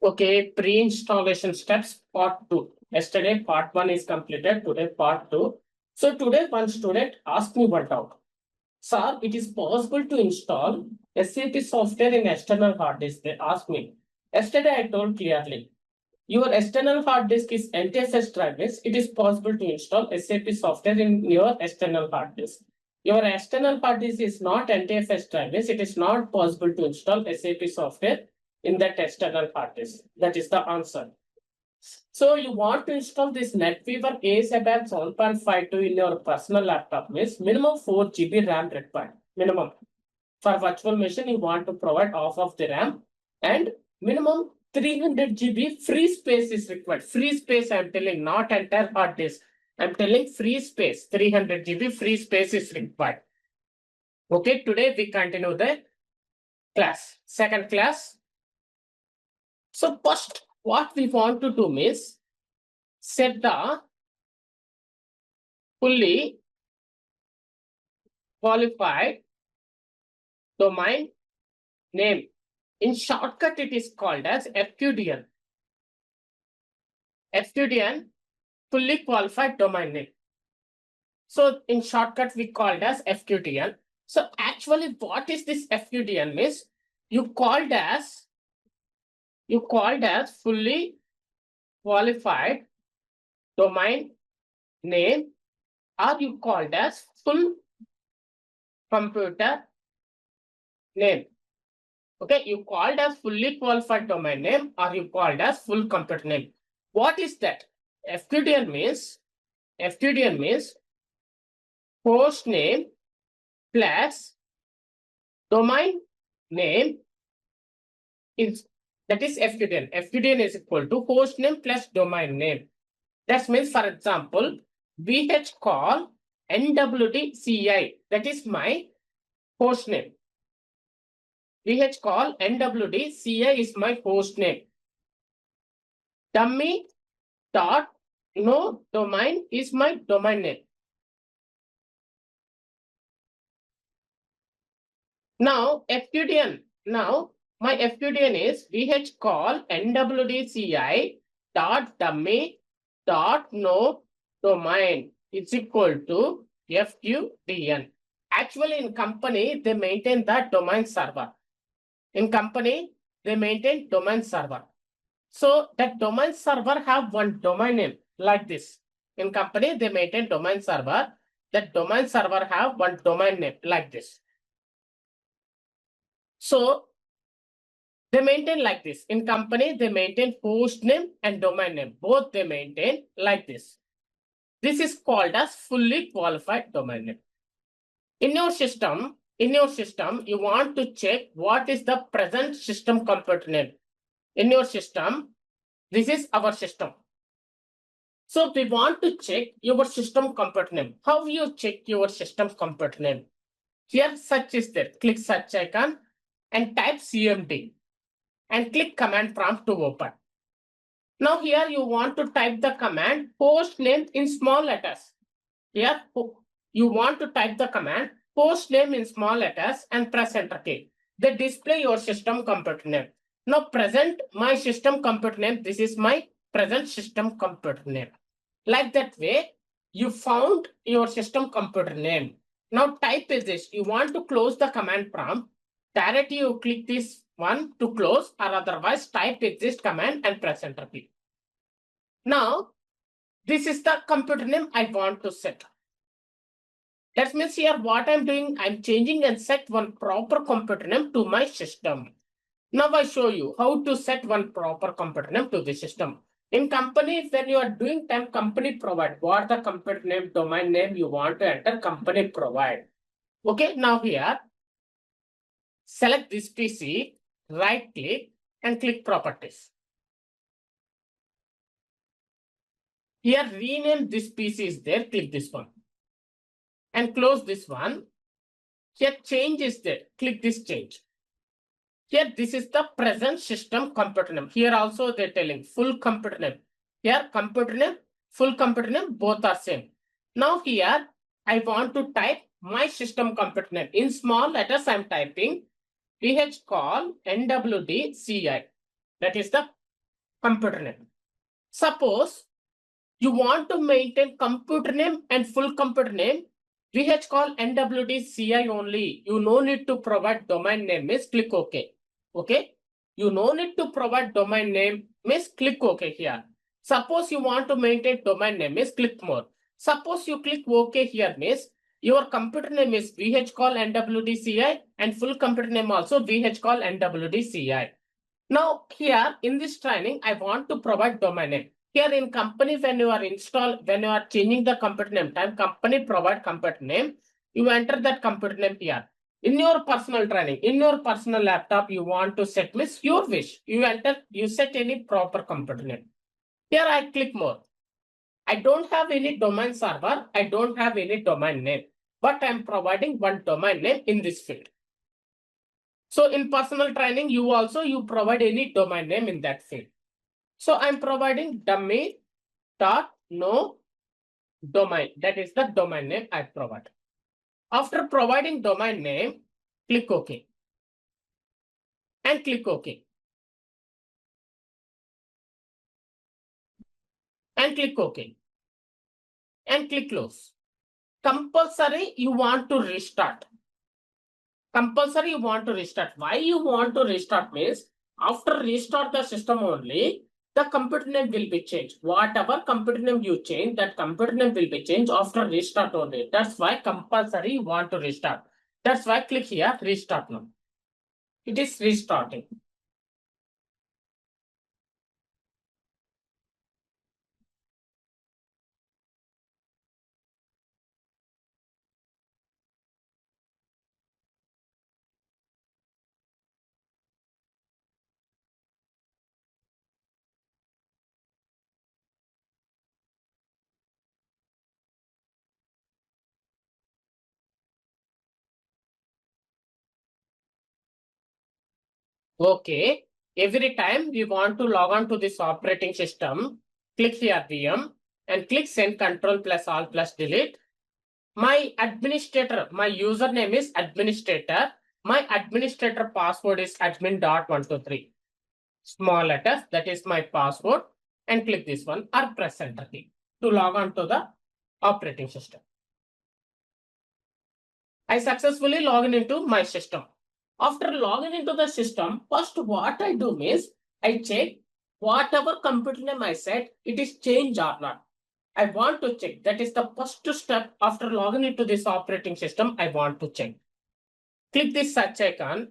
Okay, pre-installation steps part 2. Yesterday part 1 is completed, today part 2. So today one student asked me one doubt. Sir, it is possible to install SAP software in external hard disk. They asked me. Yesterday I told clearly, your external hard disk is NTFS drive disk. It is possible to install SAP software in your external hard disk. Your external hard disk is not NTFS drive disk. It is not possible to install SAP software in that external hard disk. That is the answer. So you want to install this NetWeaver ABAP 7.52 in your personal laptop means minimum 4 GB RAM required. Minimum. For virtual machine, you want to provide half of the RAM and minimum 300 GB free space is required. Free space, I'm telling, not entire hard disk. I'm telling free space, 300 GB free space is required. Okay, today we continue the class, second class. So first, what we want to do is set the fully qualified domain name. In shortcut, it is called as FQDN. FQDN, fully qualified domain name. So in shortcut, we called as FQDN. So actually, what is this FQDN means? You called as fully qualified domain name, or you called as full computer name. Okay, you called as fully qualified domain name or you called as full computer name. What is that? FQDN means host name plus domain name is, that is FQDN. FQDN is equal to host name plus domain name. That means, for example, vhcall nwdci, that is my host name. vhcall nwdci is my host name. Dummy dot no domain is my domain name. Now FQDN. Now my FQDN is vhcall nwdci dot dummy dot no domain is equal to FQDN. Actually, in company, they maintain that domain server. In company, they maintain domain server. So that domain server have one domain name like this. In company, they maintain domain server. That domain server have one domain name like this. So they maintain like this. In company, they maintain host name and domain name. Both they maintain like this. This is called as fully qualified domain name. In your system, you want to check what is the present system computer name. In your system, this is our system. So we want to check your system computer name. How you check your system computer name? Here search is there. Click search icon and type CMD and click command prompt to open. Now here you want to type the command host name in small letters. Here you want to type the command host name in small letters and press enter key. They display your system computer name. Now present my system computer name. This is my present system computer name. Like that way, you found your system computer name. Now type is this. You want to close the command prompt. Directly you click this one to close, or otherwise type exist command and press enter key. Now, this is the computer name I want to set. That means here what I'm doing, I'm changing and set one proper computer name to my system. Now I show you how to set one proper computer name to the system. In company, when you are doing time, company provide what the computer name, domain name you want to enter, company provide. Okay, now here, select this PC, right click and click properties. Here rename this PC is there, click this one. And close this one. Here change is there, click this change. Here this is the present system computer name. Here also they're telling full computer name. Here computer name, full computer name, both are same. Now here I want to type my system computer name. In small letters I'm typing vhcall nwdci. That is the computer name. Suppose you want to maintain computer name and full computer name, VH call NWD CI only. You no need to provide domain name, means click OK. Okay. You no need to provide domain name, means click OK here. Suppose you want to maintain domain name, means click more. Suppose you click OK here, means your computer name is VH call NWD CI and full computer name also VH call NWD CI. Now here in this training, I want to provide domain name. Here in company, when you are changing the computer name time, company provide computer name, you enter that computer name here. In your personal training, in your personal laptop, you want to set, means your wish. You set any proper computer name. Here I click more. I don't have any domain server. I don't have any domain name, but I'm providing one domain name in this field. So in personal training, you provide any domain name in that field. So I'm providing dummy.no domain. That is the domain name I provide. After providing domain name, click OK. And click OK. And click OK. And click close. Compulsory, you want to restart. Compulsory, you want to restart. Why you want to restart means, after restart the system only, the computer name will be changed. Whatever computer name you change, that computer name will be changed after restart only. That's why compulsory you want to restart. That's why click here, restart now. It is restarting. Okay. Every time we want to log on to this operating system, click here VM and click send control plus all plus delete. My administrator, my username is administrator. My administrator password is admin.123. Small letters, that is my password. And click this one or press enter key to log on to the operating system. I successfully log into my system. After logging into the system, first what I do is I check whatever computer name I set, it is changed or not. I want to check. That is the first step after logging into this operating system. I want to check. Click this search icon,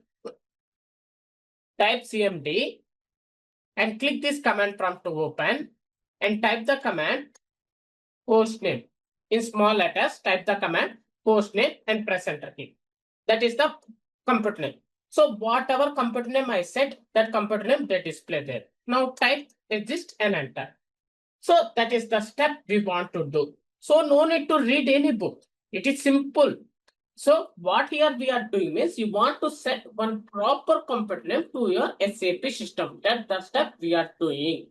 type CMD, and click this command prompt to open and type the command host name. In small letters, type the command host name and press enter key. That is the computer name. So whatever computer name I set, that computer name they display there. Now type exist and enter. So that is the step we want to do. So no need to read any book. It is simple. So what here we are doing is you want to set one proper computer name to your SAP system. That's the step we are doing.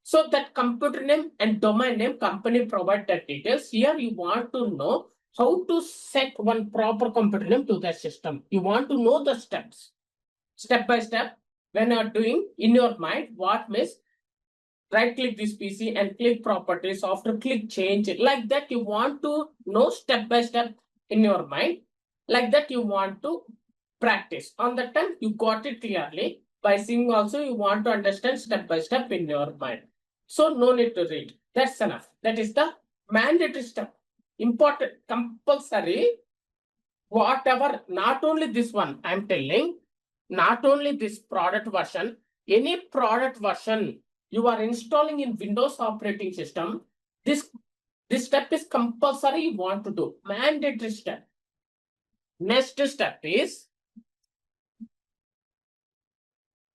So that computer name and domain name company provide that details. Here you want to know how to set one proper computer name to that system. You want to know the steps. Step by step, when you are doing in your mind, what means right click this PC and click properties. After click change it. Like that you want to know step by step in your mind. Like that you want to practice. On the time you got it clearly. By seeing also you want to understand step by step in your mind. So no need to read. That's enough. That is the mandatory step. Important, compulsory, whatever, not only this one, I'm telling, not only this product version, any product version you are installing in Windows operating system, this step is compulsory you want to do, mandatory step. Next step is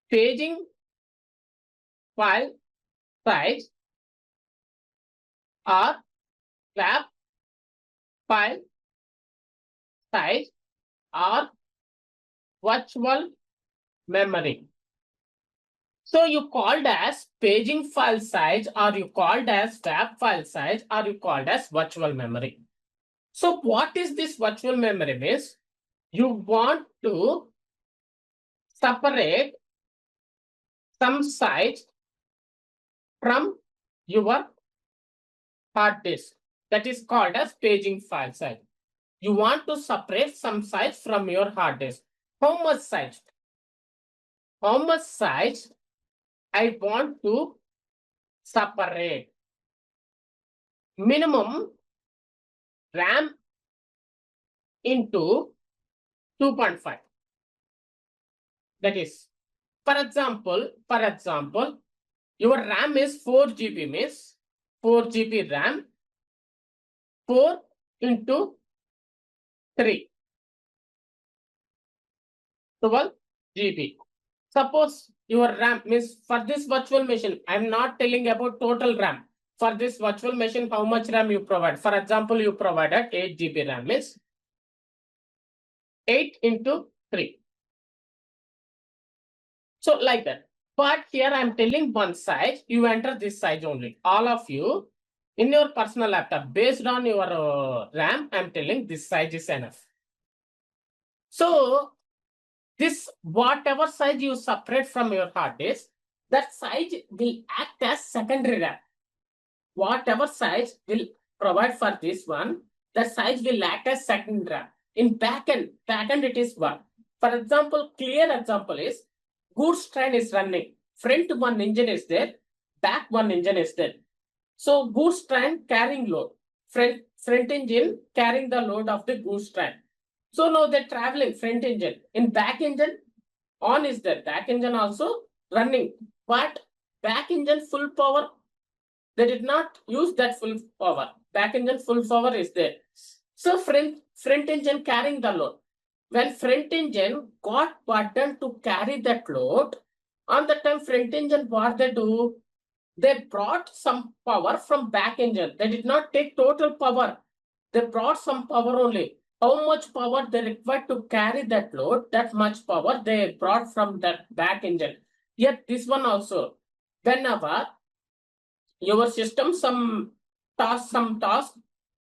paging file size or swap file size or virtual memory. So you called as paging file size, or you called as swap file size, or you called as virtual memory. So what is this virtual memory means? You want to separate some size from your hard disk. That is called as paging file size. You want to separate some size from your hard disk. How much size? How much size I want to separate? Minimum RAM into 2.5. That is, for example, your RAM is 4 GB means 4 GB RAM, 4 into 3, 12 GB. Suppose your RAM means for this virtual machine, I am not telling about total RAM. For this virtual machine, how much RAM you provide? For example, you provided 8 GB RAM means 8 into 3. So like that. But here I am telling one size, you enter this size only. All of you in your personal laptop, based on your RAM, I am telling this size is enough. So this whatever size you separate from your hard disk, that size will act as secondary RAM. Whatever size will provide for this one, that size will act as secondary RAM. In backend it is one. For example, clear example is goods train is running. Front one engine is there, back one engine is there. So goods train carrying load. Front engine carrying the load of the goods train. So now they're traveling front engine. In back engine, on is there. Back engine also running. But back engine full power, they did not use that full power. Back engine full power is there. So front engine carrying the load. When front engine got button to carry that load, on the time front engine, what they do? They brought some power from back engine. They did not take total power. They brought some power only. How much power they required to carry that load, that much power they brought from that back engine. Yet this one also, whenever your system, some task,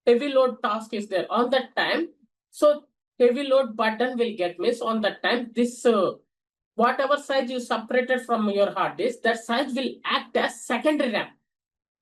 heavy load task is there on that time. So heavy load button will get missed on that time. This whatever size you separated from your hard disk, that size will act as secondary RAM.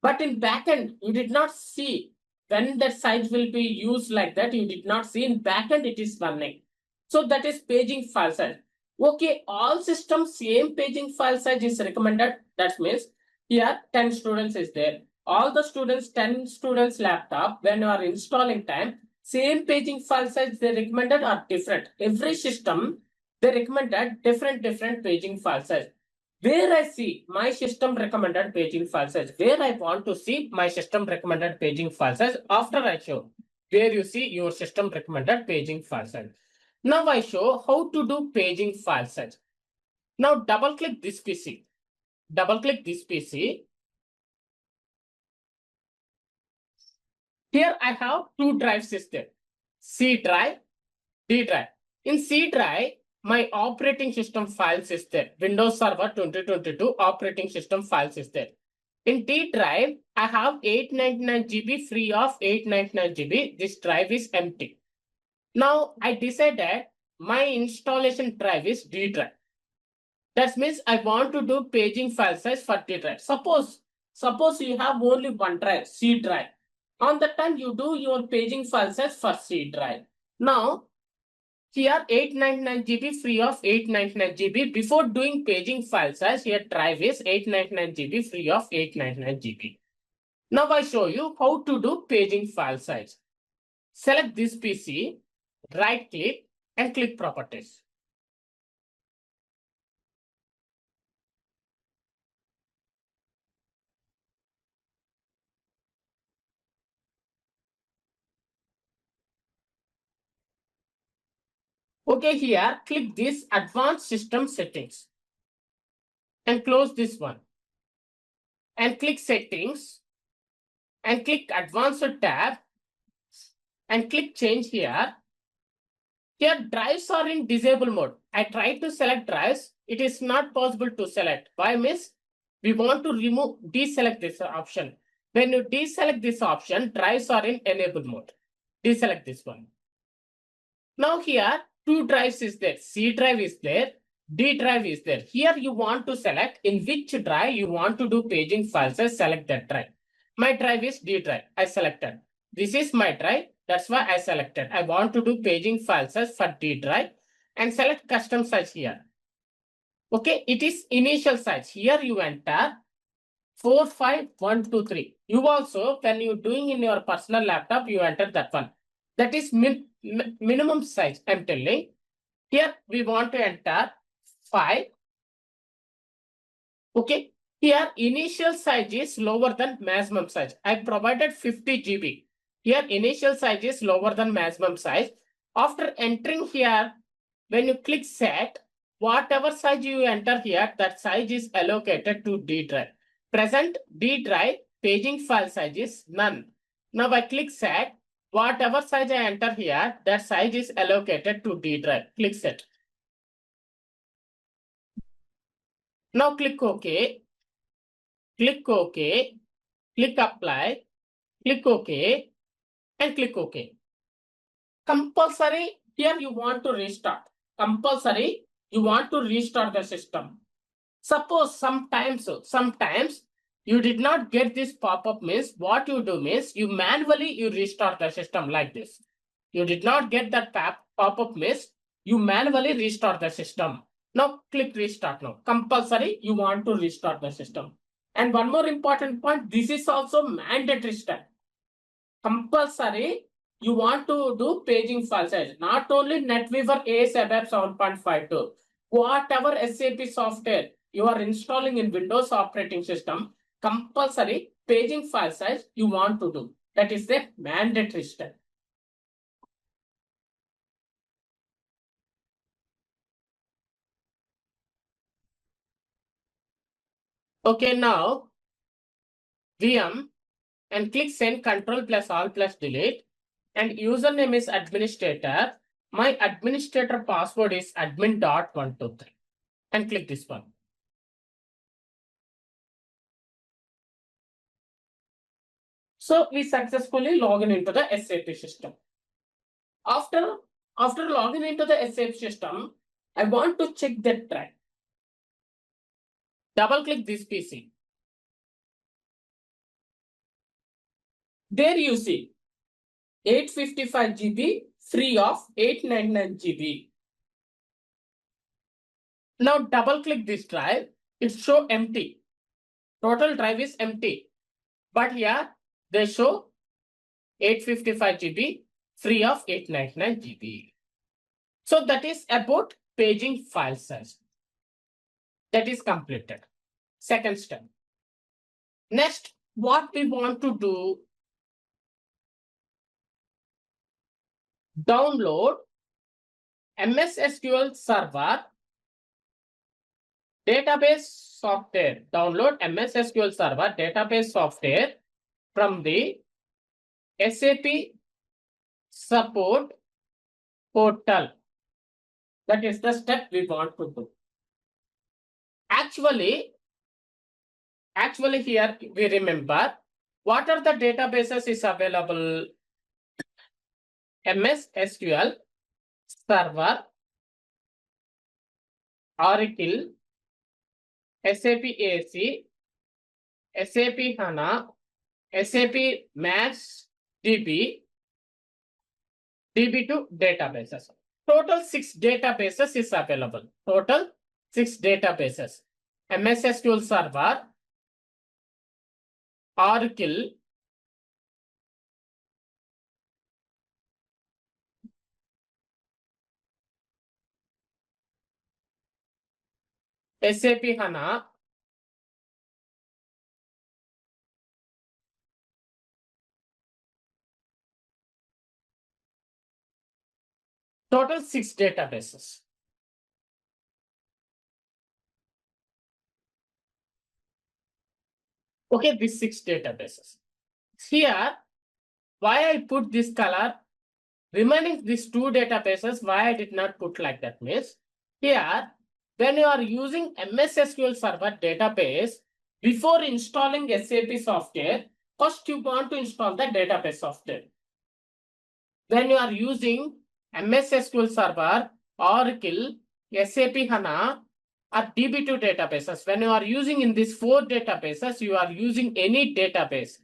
But in backend, you did not see when that size will be used like that. You did not see in backend it is running. So that is paging file size. Okay, all systems same paging file size is recommended. That means here 10 students is there. All the students, 10 students laptop, when you are installing time, same paging file size they recommended are different. Every system, they recommended different paging file size. Where I see my system recommended paging file size, where I want to see my system recommended paging file size, after I show where you see your system recommended paging file size. Now I show how to do paging file size. Now double click this PC. Double click this PC. Here I have two drive system, C drive, D drive. In C drive, my operating system files is there. Windows Server 2022 operating system files is there. In D drive, I have 899 GB free of 899 GB. This drive is empty. Now I decided my installation drive is D drive. That means I want to do paging file size for D drive. Suppose you have only one drive, C drive. On the time you do your paging file size for C drive. Now here 899 GB free of 899 GB. Before doing paging file size, here drive is 899 GB free of 899 GB. Now I show you how to do paging file size. Select this PC, right click and click properties. Okay, here click this advanced system settings and close this one and click settings and click advanced tab and click change here. Here drives are in disable mode. I tried to select drives. It is not possible to select. Why miss? We want to deselect this option. When you deselect this option, drives are in enable mode. Deselect this one. Now here two drives is there. C drive is there D drive is there. Here you want to select in which drive you want to do paging files. Select that drive. My drive is D drive. I selected. This is my drive. That's why I selected. I want to do paging files for D drive and select custom size here. Okay, it is initial size. Here you enter 45123. You also, when you doing in your personal laptop, you enter that one. That is minimum size. I'm telling. Here we want to enter 5. Okay. Here initial size is lower than maximum size. I provided 50 GB. Here initial size is lower than maximum size. After entering here, when you click set, whatever size you enter here, that size is allocated to D drive. Present D drive paging file size is none. Now I click set, whatever size I enter here, that size is allocated to D drive. Click set. Now click OK. Click OK. Click apply. Click OK. And click OK. Compulsory, here you want to restart. Compulsory, you want to restart the system. Suppose sometimes you did not get this pop-up, means what you do means you manually restart the system like this. You did not get that pop-up, means you manually restart the system. Now click restart now. Compulsory, you want to restart the system. And one more important point, this is also mandatory step. Compulsory, you want to do paging file size. Not only NetWeaver AS ABAP 7.52. Whatever SAP software you are installing in Windows operating system, compulsory paging file size you want to do. That is the mandatory step. Okay, now VM and click send control plus all plus delete and username is administrator. My administrator password is admin.123 and click this one. So we successfully log in into the SAP system. After logging into the SAP system, I want to check that drive. Double click this PC. There you see 855 GB free of 899 GB. Now double click this drive. It show empty. Total drive is empty. But here they show 855 GB free of 899 GB. So that is about paging file size. That is completed. Second step. Next, what we want to do, download MS SQL Server database software. Download MS SQL Server database software from the SAP Support portal. That is the step we want to do. Actually here we remember what are the databases is available. MS SQL Server, Oracle, SAP AC, SAP HANA, SAP Mass DB, DB2 databases. Total 6 databases is available. Total 6 databases. MS SQL Server, Oracle, SAP HANA, total 6 databases. Okay, these 6 databases. Here, why I put this color, remaining these 2 databases, why I did not put like that means, here, when you are using MS SQL Server database, before installing SAP software, first you want to install the database software. When you are using MS SQL Server, Oracle, SAP HANA or DB2 databases. When you are using in these 4 databases, you are using any database.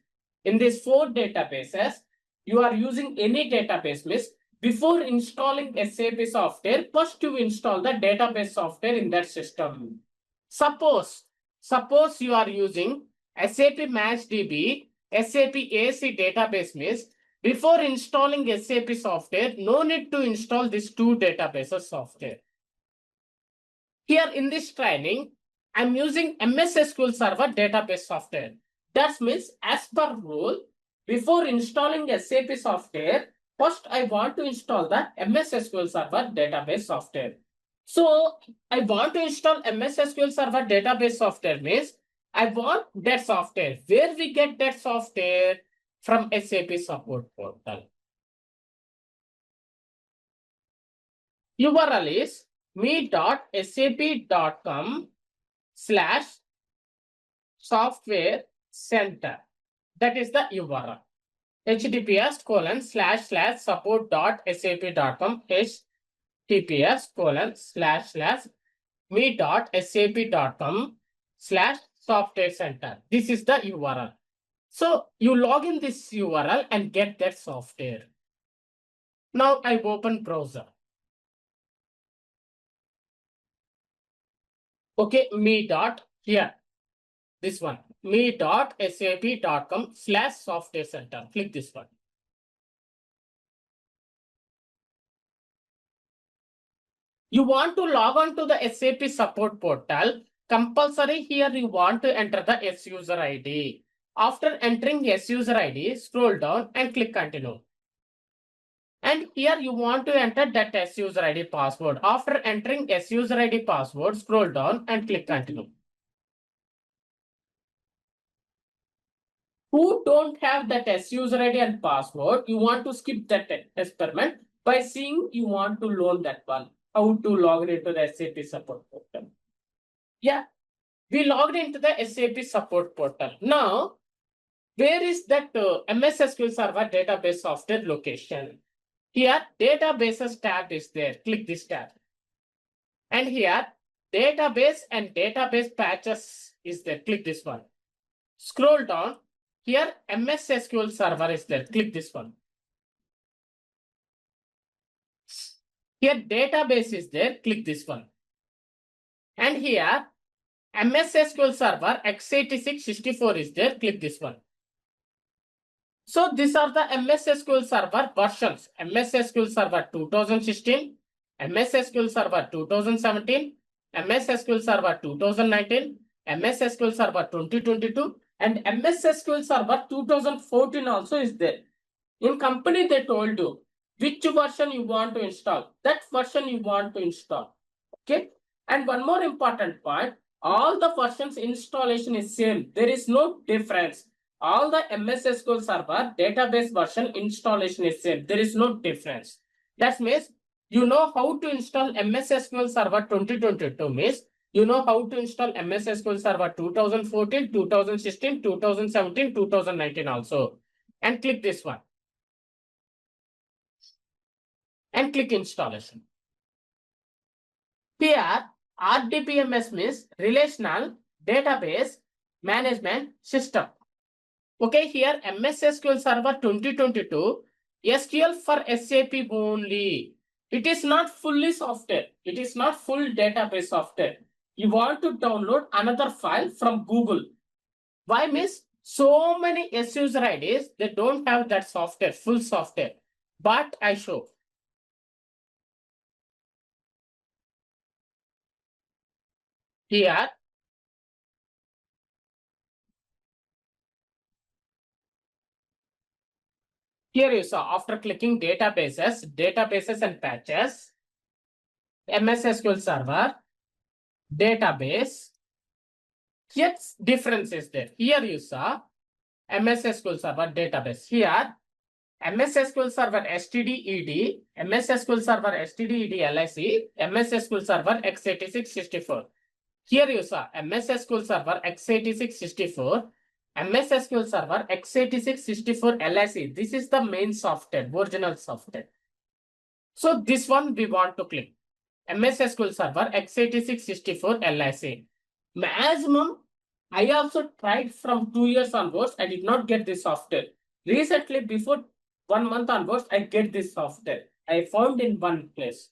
In these 4 databases, you are using any database. Means before installing SAP software, first you install the database software in that system. Suppose you are using SAP MatchDB, SAP AC database. Means before installing SAP software, no need to install these 2 databases software. Here in this training, I'm using MS SQL Server database software. That means as per rule, before installing SAP software, first I want to install the MS SQL Server database software. So I want to install MS SQL Server database software means I want that software. Where we get that software? From SAP support portal. URL is me.sap.com/software center. That is the URL. https://support.sap.com https://me.sap.com/software center. This is the URL. So you log in this URL and get that software. Now I open browser. Okay, here, this one, me.sap.com/software center. Click this one. You want to log on to the SAP support portal. Compulsory here you want to enter the SUser ID. After entering SUser ID, scroll down and click continue. And here you want to enter that SUser ID password. After entering SUser ID password, scroll down and click continue. Who don't have that SUser ID and password, you want to skip that experiment by seeing you want to learn that one. How to log into the SAP support portal. Yeah, we logged into the SAP support portal. Now, where is that MS SQL Server database software location? Here, databases tab is there. Click this tab. And here, database and database patches is there. Click this one. Scroll down. Here, MS SQL Server is there. Click this one. Here, database is there. Click this one. And here, MS SQL Server x86-64 is there. Click this one. So these are the MS SQL Server versions. MS SQL Server 2016, MS SQL Server 2017, MS SQL Server 2019, MS SQL Server 2022, and MS SQL Server 2014 also is there. In company, they told you which version you want to install. That version you want to install. Okay. And one more important point, all the versions installation is same. There is no difference. All the MS SQL Server database version installation is same. There is no difference. That means you know how to install MS SQL Server 2022 means you know how to install MS SQL Server 2014, 2016, 2017, 2019 also. And click this one. And click installation. Here, RDBMS means Relational Database Management System. Okay, here MS SQL Server 2022, SQL for SAP only. It is not fully software. It is not full database software. You want to download another file from Google. Why means so many SUser IDs, they don't have that software, full software. But I show. Here, you saw after clicking databases and patches, MS SQL Server, database. Yes, difference is there. Here you saw MS SQL Server database. Here, MS SQL Server std-ed, MS SQL Server std-ed LIC, MS SQL Server x86-64. Here you saw MS SQL Server x86-64, MS SQL Server x86-64 LIC. This is the main software, original software. So this one we want to click. MS SQL Server x86 64 LIC. Maximum, I also tried from 2 years onwards. I did not get this software. Recently, before 1 month onwards, I get this software. I found in one place.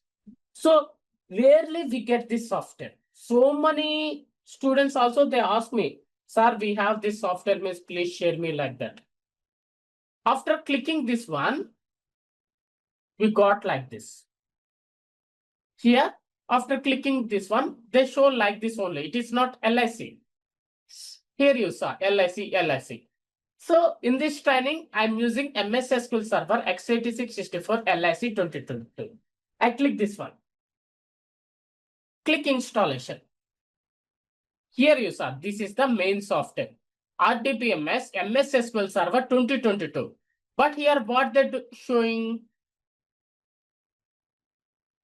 So rarely we get this software. So many students also they ask me, sir, we have this software, miss, please share me like that. After clicking this one, we got like this. Here, after clicking this one, they show like this only. It is not LIC. Here you saw LIC, LIC. So in this training, I'm using MS SQL Server x86 64 LIC 2022. I click this one. Click installation. Here you saw, this is the main software. RDBMS MS SQL Server 2022. But here what they're showing,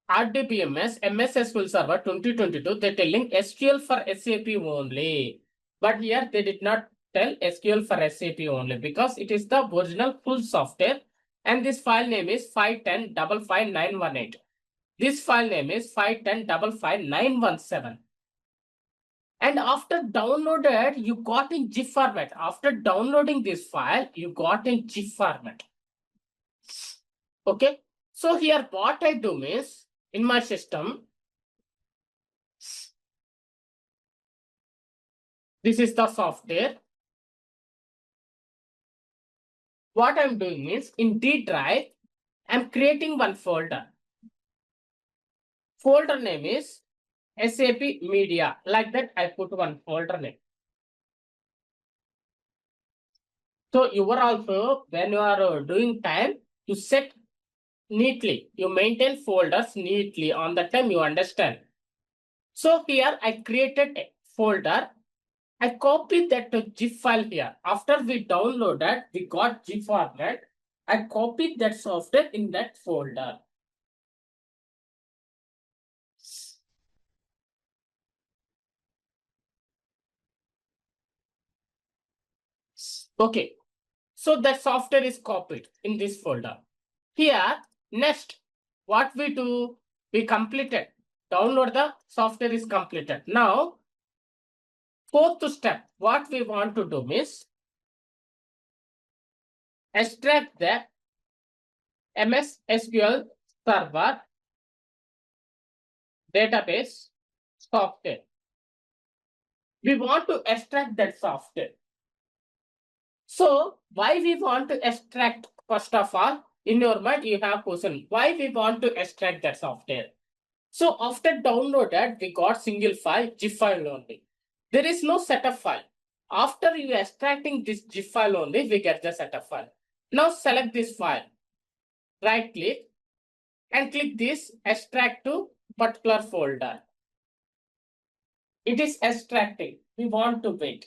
RDBMS MS SQL Server 2022, they're telling SQL for SAP only. But here they did not tell SQL for SAP only because it is the original full software and this file name is 510.55918. This file name is 510.55917. And after downloaded, you got in GIF format. After downloading this file, you got in GIF format. Okay. So here what I do is, in my system, this is the software. What I'm doing is, in D drive, I'm creating one folder. Folder name is SAP Media. Like that, I put one folder name. So you are also, when you are doing time, you set neatly. You maintain folders neatly. On the time you understand. So here I created a folder. I copied that GIF file here. After we downloaded, we got GIF format. I copied that software in that folder. Okay. So the software is copied in this folder. Here, next, what we do, we completed. Download the software is completed. Now, fourth step, what we want to do is extract the MS SQL Server database software. We want to extract that software. So, why we want to extract, first of all, in your mind, you have question, why we want to extract that software? So, after downloaded, we got single file, GIF file only. There is no setup file. After you extracting this GIF file only, we get the setup file. Now, select this file. Right click and click this extract to particular folder. It is extracting. We want to wait.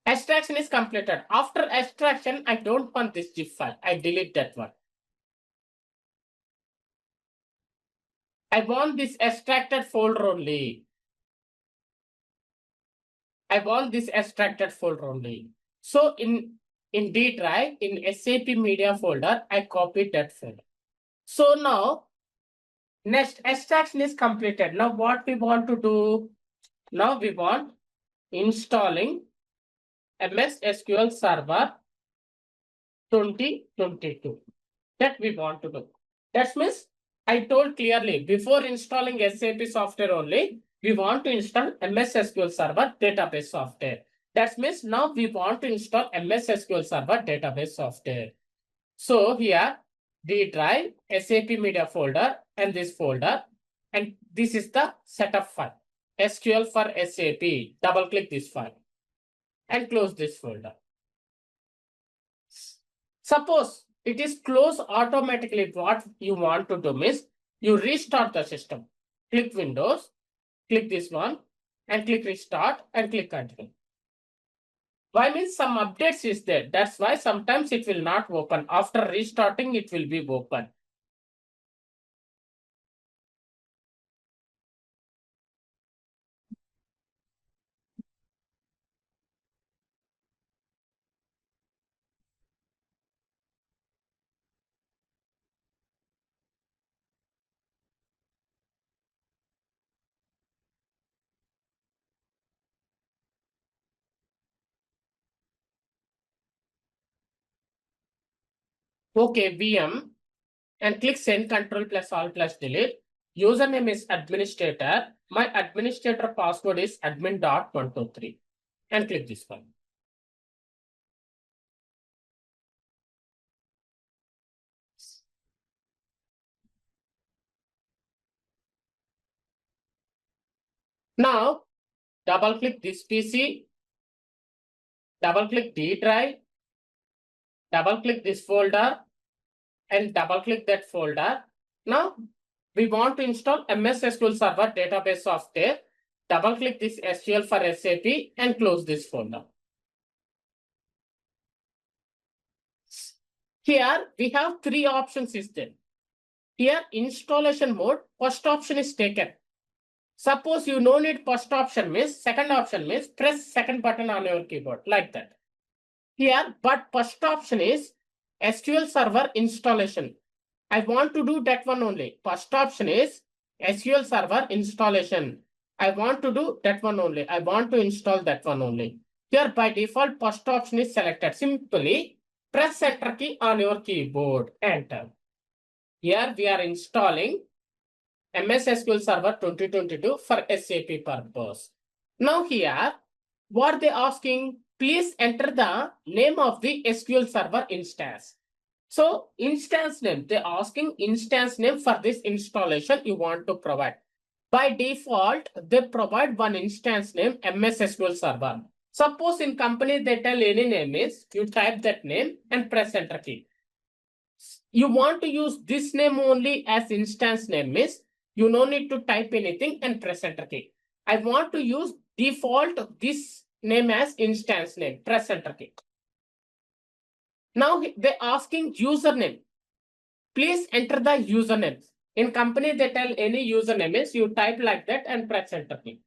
Extraction is completed. After extraction, I don't want this GIF file. I delete that one. I want this extracted folder only. I want this extracted folder only. So in D drive, in SAP Media folder, I copied that folder. So now, next extraction is completed. Now what we want to do? Now we want installing MS SQL Server 2022. That we want to do. That means I told clearly before installing SAP software only, we want to install MS SQL Server database software. That means now we want to install MS SQL Server database software. So here, D drive, SAP Media folder, and this folder, and this is the setup file. SQL for SAP. Double click this file and close this folder. Suppose it is closed automatically. What you want to do is you restart the system. Click Windows, click this one, and click Restart and click Continue. Why means some updates is there. That's why sometimes it will not open. After restarting, it will be open. Okay, VM, and click send control plus all plus delete. Username is administrator. My administrator password is admin.123 and click this one. Now double click this PC, double click D drive, double click this folder and double click that folder. Now we want to install MS SQL Server database software. Double click this SQL for SAP and close this folder. Here we have three options is there. Here installation mode, first option is taken. Suppose you no need first option means, second option means press second button on your keyboard like that. Here, but first option is SQL Server installation. I want to do that one only. First option is SQL Server installation. I want to do that one only. I want to install that one only. Here by default, first option is selected. Simply press enter key on your keyboard. Enter. Here we are installing MS SQL Server 2022 for SAP purpose. Now here, what they asking? Please enter the name of the SQL Server instance. So instance name, they're asking instance name for this installation you want to provide. By default, they provide one instance name MS SQL Server. Suppose in company they tell any name is, you type that name and press enter key. You want to use this name only as instance name is, you no need to type anything and press enter key. I want to use default this name as instance name, press enter key. Now they're asking username. Please enter the username. In company, they tell any username is, you type like that and press enter key.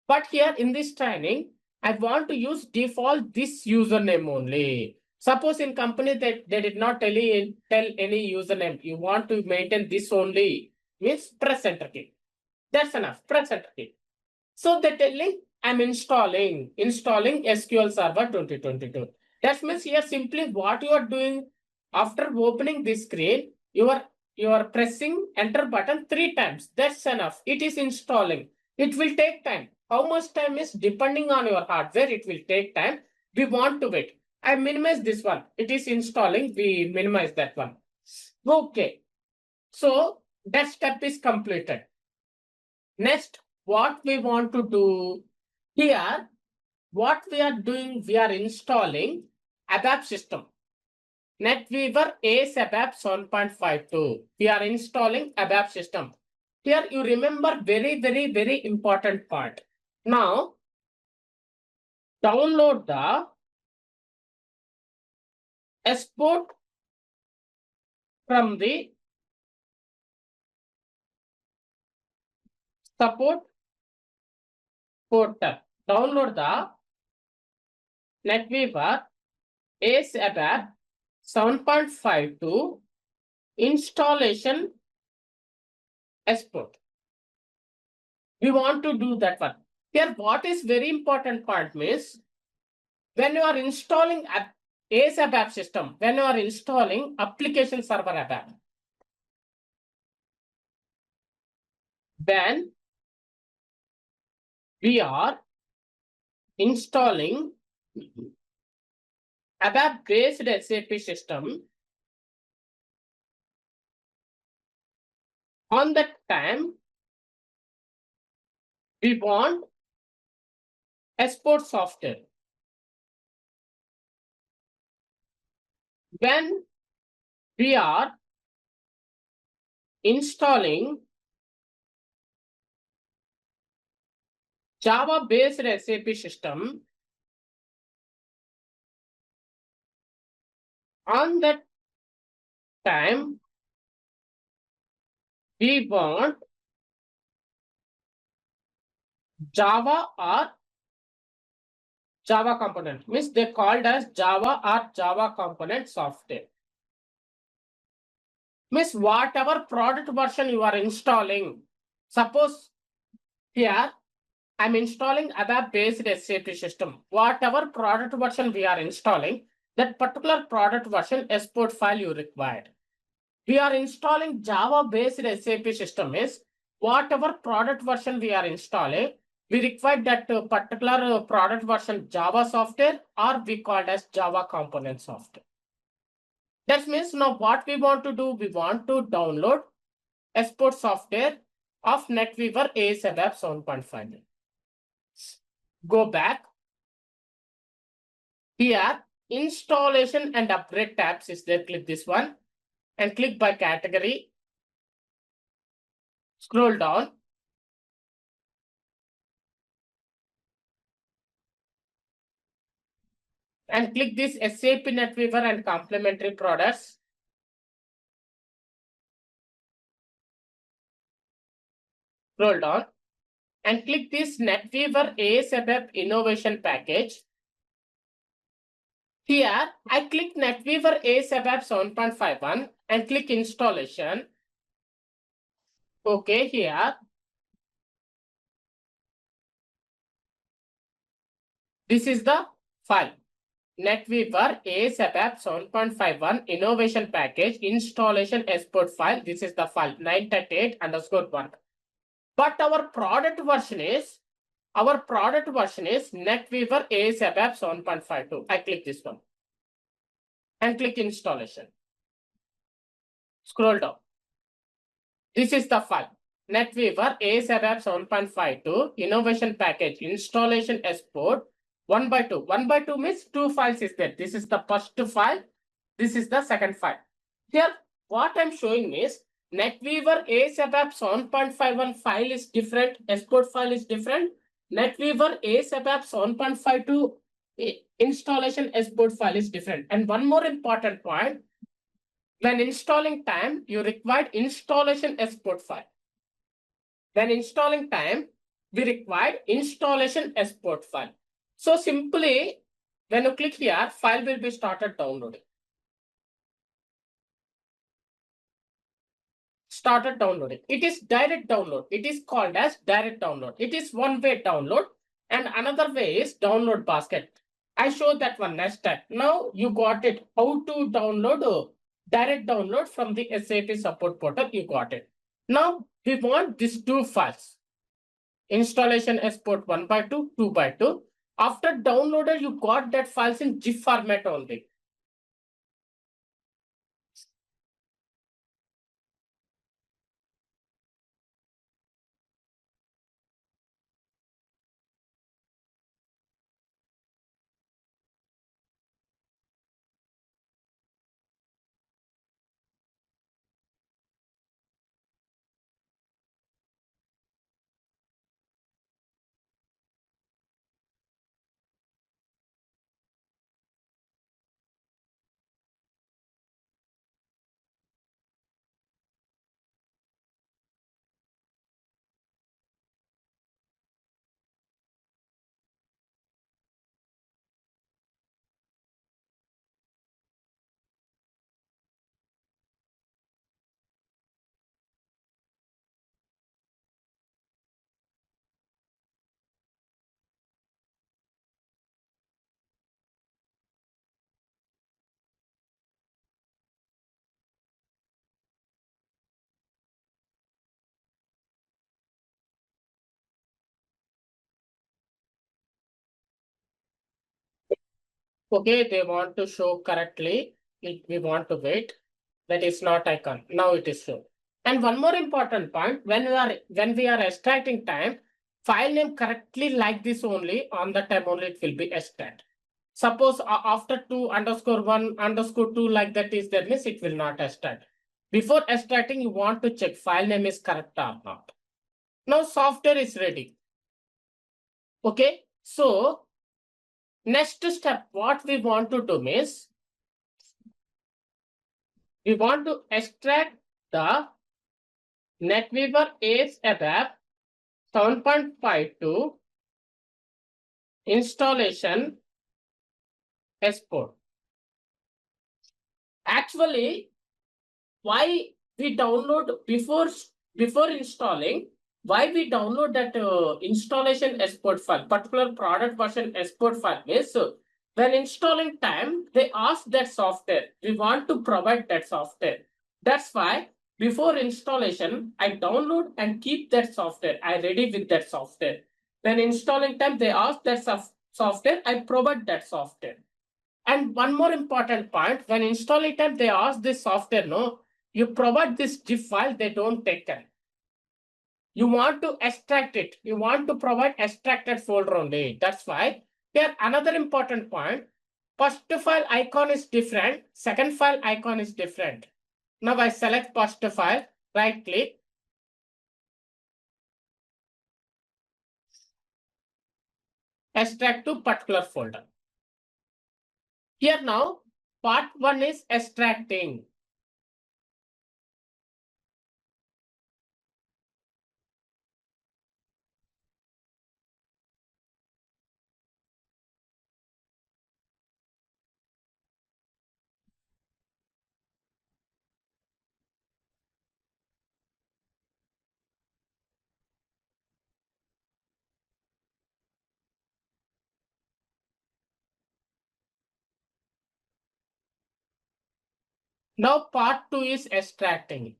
But here in this training, I want to use default this username only. Suppose in company that they did not tell any username, you want to maintain this only, means press enter key. That's enough, press enter key. So they're telling I'm installing SQL Server 2022. That means here simply what you are doing after opening this screen, you are pressing enter button 3 times. That's enough. It is installing. It will take time. How much time is depending on your hardware, it will take time. We want to wait. I minimize this one. It is installing. We minimize that one. Okay. So that step is completed. Next, what we want to do here, what we are doing, we are installing ABAP system. NetWeaver ACE ABAP 7.52. We are installing ABAP system. Here you remember very important part. Now, download the export from the support portal. Download the NetWeaver ACE ABAP 7.52 installation export. We want to do that one. Here, what is very important part means, when you are installing ACE ABAP system, when you are installing application server ABAP, then we are installing ABAP based SAP system. On that time, we want export software. When we are installing Java based SAP system, on that time, we want Java or Java component, means they called as Java or Java component software. Means whatever product version you are installing, suppose here I'm installing ABAP based SAP system. Whatever product version we are installing, that particular product version export file you required. We are installing Java based SAP system is whatever product version we are installing, we require that particular product version Java software, or we call it as Java component software. That means now what we want to do, we want to download export software of NetWeaver AS ABAP 7.5. Go back. Here, installation and upgrade tabs is there. Click this one and click by category. Scroll down. And click this SAP NetWeaver and complementary products. Scroll down and click this NetWeaver AS ABAP Innovation Package. Here, I click NetWeaver AS ABAP 7.51 and click installation. Okay, here. This is the file. NetWeaver AS ABAP 7.51 Innovation Package Installation Export File. This is the file 938_1. But our product version is NetWeaver AS ABAP 7.52. I click this one and click installation. Scroll down. This is the file. NetWeaver AS ABAP 7.52 Innovation Package Installation Export 1/2. 1/2 means two files is there. This is the first file. This is the second file. Here, what I'm showing is NetWeaver AS ABAP 7.51 file is different. Export file is different. NetWeaver AS ABAP 7.52 installation export file is different. And one more important point, when installing time, you required installation export file. When installing time, we required installation export file. So simply, when you click here, file will be started downloading. Started downloading. It is direct download. It is called as direct download. It is one-way download, and another way is download basket. I showed that one next step. Now you got it. How to download direct download from the SAP support portal. You got it. Now we want these two files. Installation export 1/2, 2/2. After downloaded, you got that files in GIF format only. Okay, they want to show correctly. We want to wait. That is not icon. Now it is shown. And one more important point, when we are extracting time, file name correctly like this only, on the time only it will be extract. Suppose after 2_1_2 like that is there, means it will not extract. Before extracting, you want to check file name is correct or not. Now software is ready. Okay, so next step, what we want to do is, we want to extract the NetWeaver AS ABAP 7.52 installation export. Actually, why we download before installing? Why we download that installation export file, particular product version export file is When installing time, they ask that software. We want to provide that software. That's why before installation, I download and keep that software. I ready with that software. When installing time, they ask that software. I provide that software. And one more important point, when installing time, they ask this software, no, you provide this zip file, they don't take it. You want to extract it. You want to provide extracted folder only. That's why here another important point. First file icon is different. Second file icon is different. Now I select first file, right click. Extract to particular folder. Here now, part 1 is extracting. Now part 2 is extracting.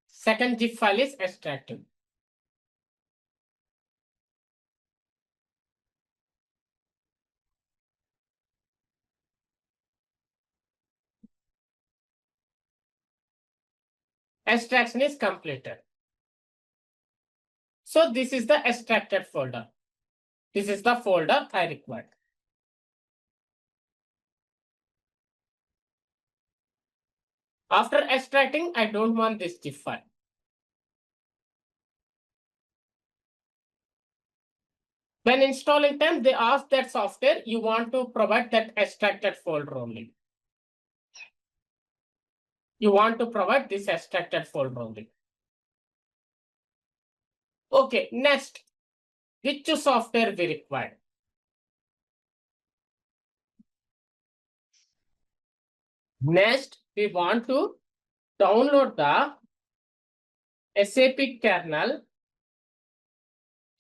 Second zip file is extracting. Extraction is completed. So this is the extracted folder. This is the folder I required. After extracting, I don't want this zip file. When installing time, they ask that software, you want to provide that extracted folder only. You want to provide this extracted folder only. Okay, next, which software we require? Next, we want to download the SAP kernel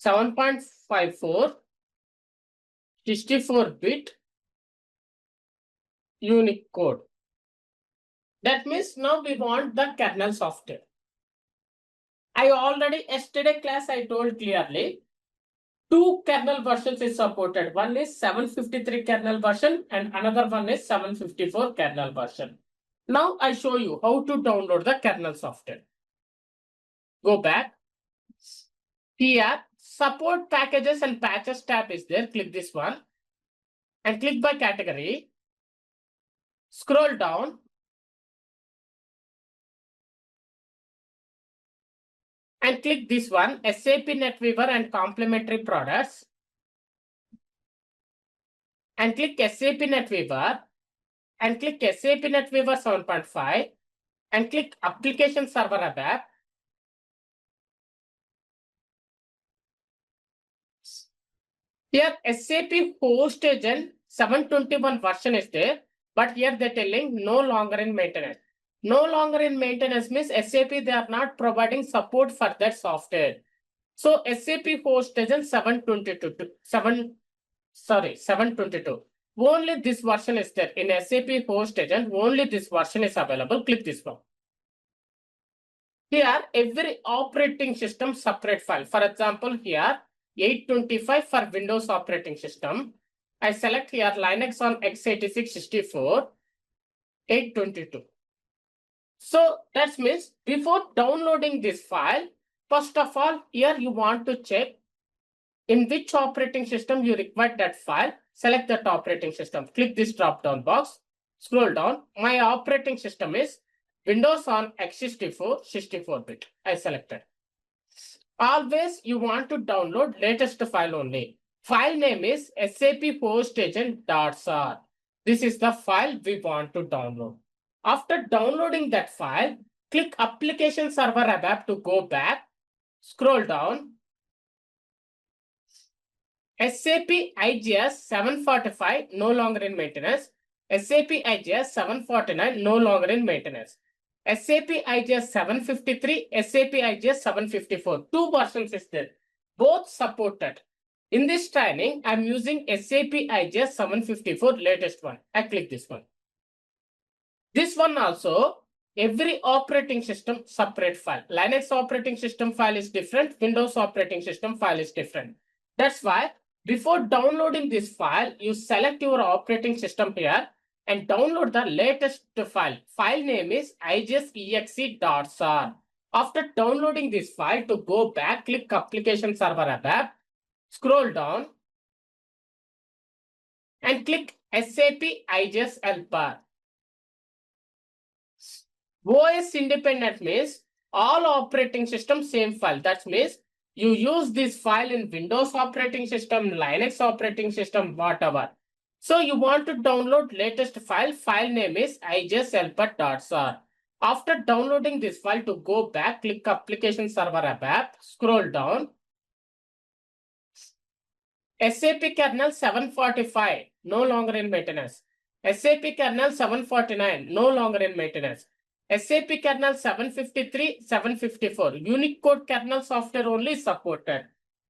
7.54 64-bit unique code. That means now we want the kernel software. I already yesterday class I told clearly 2 kernel versions is supported. One is 753 kernel version and another one is 754 kernel version. Now I show you how to download the kernel software. Go back. Here support packages and patches tab is there. Click this one and click by category. Scroll down. And click this one, SAP NetWeaver and complementary products. And click SAP NetWeaver. And click SAP NetWeaver 7.5. And click Application Server ABAP. Here SAP Host Agent 721 version is there. But here they're telling no longer in maintenance. No longer in maintenance means SAP, they are not providing support for that software. So SAP Host Agent 722. Only this version is there. In SAP Host Agent, only this version is available. Click this one. Here, every operating system separate file. For example, here 825 for Windows operating system. I select here Linux on x86 64, 822. So that means before downloading this file, first of all, here you want to check in which operating system you require that file. Select that operating system. Click this drop down box. Scroll down. My operating system is Windows on x64, 64-bit. I selected. Always you want to download latest file only. File name is SAP Host Agent.sar. This is the file we want to download. After downloading that file, click Application Server ABAP to go back. Scroll down. SAP IGS 745 no longer in maintenance. SAP IGS 749 no longer in maintenance. SAP IGS 753, SAP IGS 754. 2 versions is there. Both supported. In this training, I'm using SAP IGS 754 latest one. I click this one. This one also, every operating system separate file. Linux operating system file is different. Windows operating system file is different. That's why before downloading this file, you select your operating system here and download the latest file. File name is igsexe.sar. After downloading this file, to go back, click Application Server ABAP, scroll down and click SAP IGS Helper. OS independent means all operating system same file. That means you use this file in Windows operating system, Linux operating system, whatever. So you want to download latest file. File name is igsehelper.sar. After downloading this file, to go back, click Application Server ABAP, scroll down. SAP kernel 745, no longer in maintenance. SAP kernel 749, no longer in maintenance. SAP kernel 753, 754, Unicode kernel software only supported.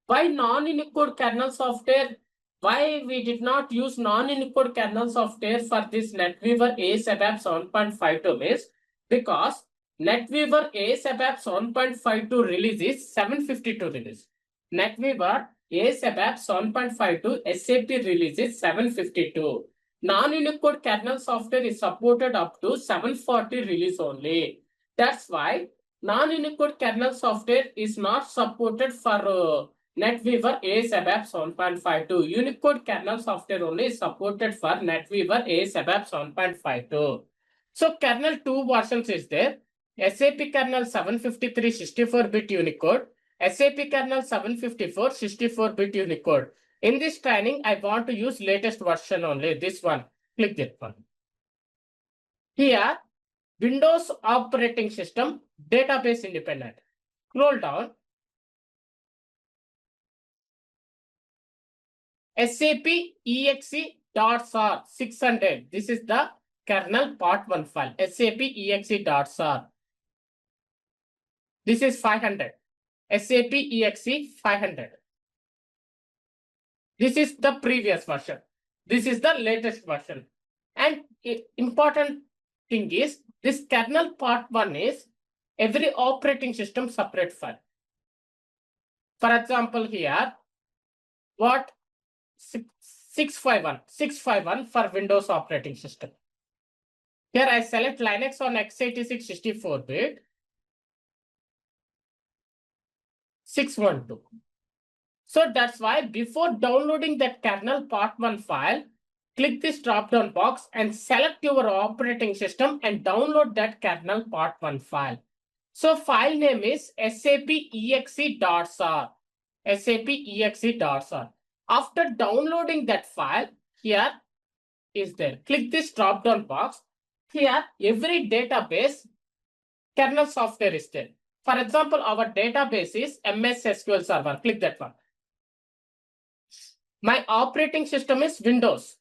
Why non-Unicode kernel software? Why we did not use non-Unicode kernel software for this NetWeaver AS ABAP 7.52 means because NetWeaver AS ABAP 7.52 release is 752 release. NetWeaver AS ABAP 7.52 SAP release is 752. Non-Unicode kernel software is supported up to 740 release only. That's why non-Unicode kernel software is not supported for NetWeaver AS ABAP 7.52. Unicode kernel software only is supported for NetWeaver AS ABAP 7.52. So kernel 2 versions is there. SAP kernel 753 64-bit Unicode, SAP kernel 754 64-bit Unicode. In this training, I want to use latest version only, this one. Click that one. Here, Windows operating system, database independent. Scroll down. SAP exe.sar 600. This is the kernel part 1 file. SAP exe.sar. This is 500. SAP exe 500. This is the previous version. This is the latest version. And important thing is, this kernel part 1 is every operating system separate file. For example, here, what 651 for Windows operating system. Here I select Linux on x86 64-bit, 612. So that's why before downloading that kernel part 1 file, click this drop-down box and select your operating system and download that kernel part 1 file. So file name is SAP exe.sar. SAP exe.sar. After downloading that file, here is there. Click this drop-down box. Here, every database kernel software is there. For example, our database is MS SQL Server. Click that one. My operating system is Windows.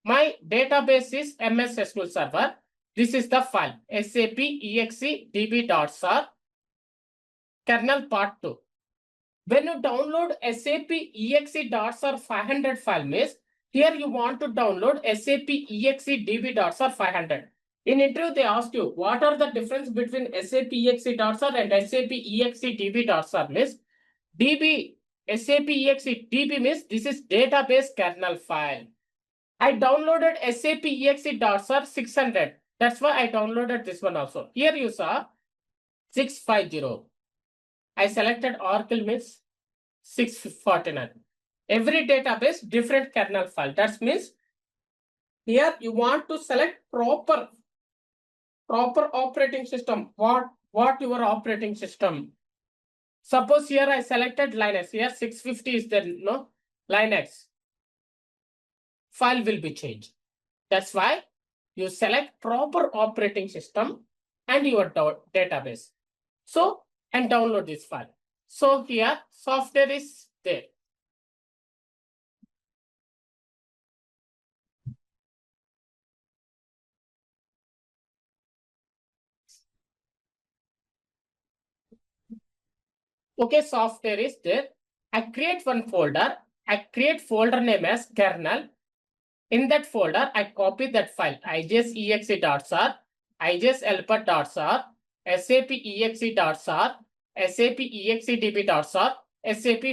My database is MS SQL Server. This is the file SAP exe.db.sar kernel part 2. When you download SAP exe.sar 500 file means, here you want to download SAP exe.db.sar 500. In interview, they ask you, what are the difference between SAP exe.sar and SAP exe.db.sar means? DB, SAP exe.db means this is database kernel file. I downloaded SAP exe.sar 600. That's why I downloaded this one also. Here you saw 650. I selected Oracle means 649. Every database different kernel file. That means here you want to select proper operating system. What your operating system? Suppose here I selected Linux. Here 650 is there, no? Linux. File will be changed. That's why you select proper operating system and your database. So, and download this file. So here software is there. Okay, software is there. I create one folder I create folder name as kernel. In that folder, I copy that file ijsexe.sar, ijshelper.sar, sapexe.sar, sapexedb.sar, sap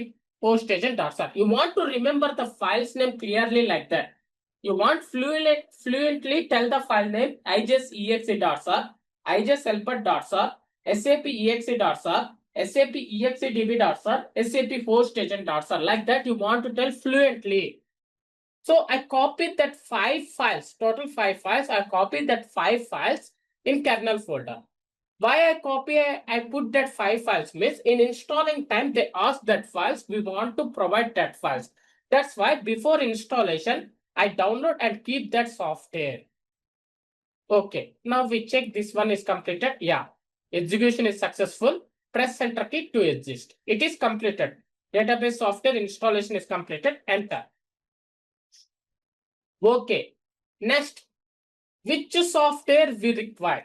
postagent.sar. You want to remember the file's name clearly like that. You want fluently tell the file name ijsexe.sar, ijshelper.sar, sapexe.sar, sapexedb.sar, sap postagent.sar. Like that, you want to tell fluently. So I copied that 5 files, total 5 files. I copied that 5 files in kernel folder. Why I put that 5 files means in installing time, they ask that files, we want to provide that files. That's why before installation, I download and keep that software. Okay, now we check this one is completed. Yeah, execution is successful. Press enter key to exist. It is completed. Database software installation is completed. Enter. Okay. Next, which software we require?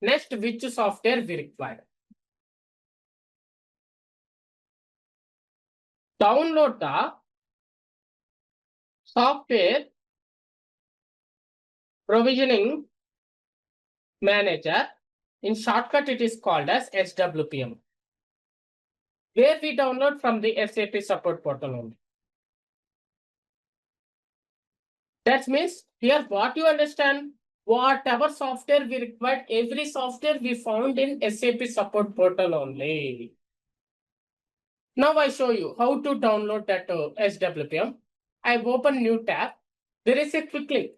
Next, which software we require? Download the software provisioning manager. In shortcut, it is called as SWPM. Where we download from the SAP support portal only. That means here what you understand, whatever software we required, every software we found in SAP support portal only. Now I show you how to download that SWPM. I open new tab. There is a quick link.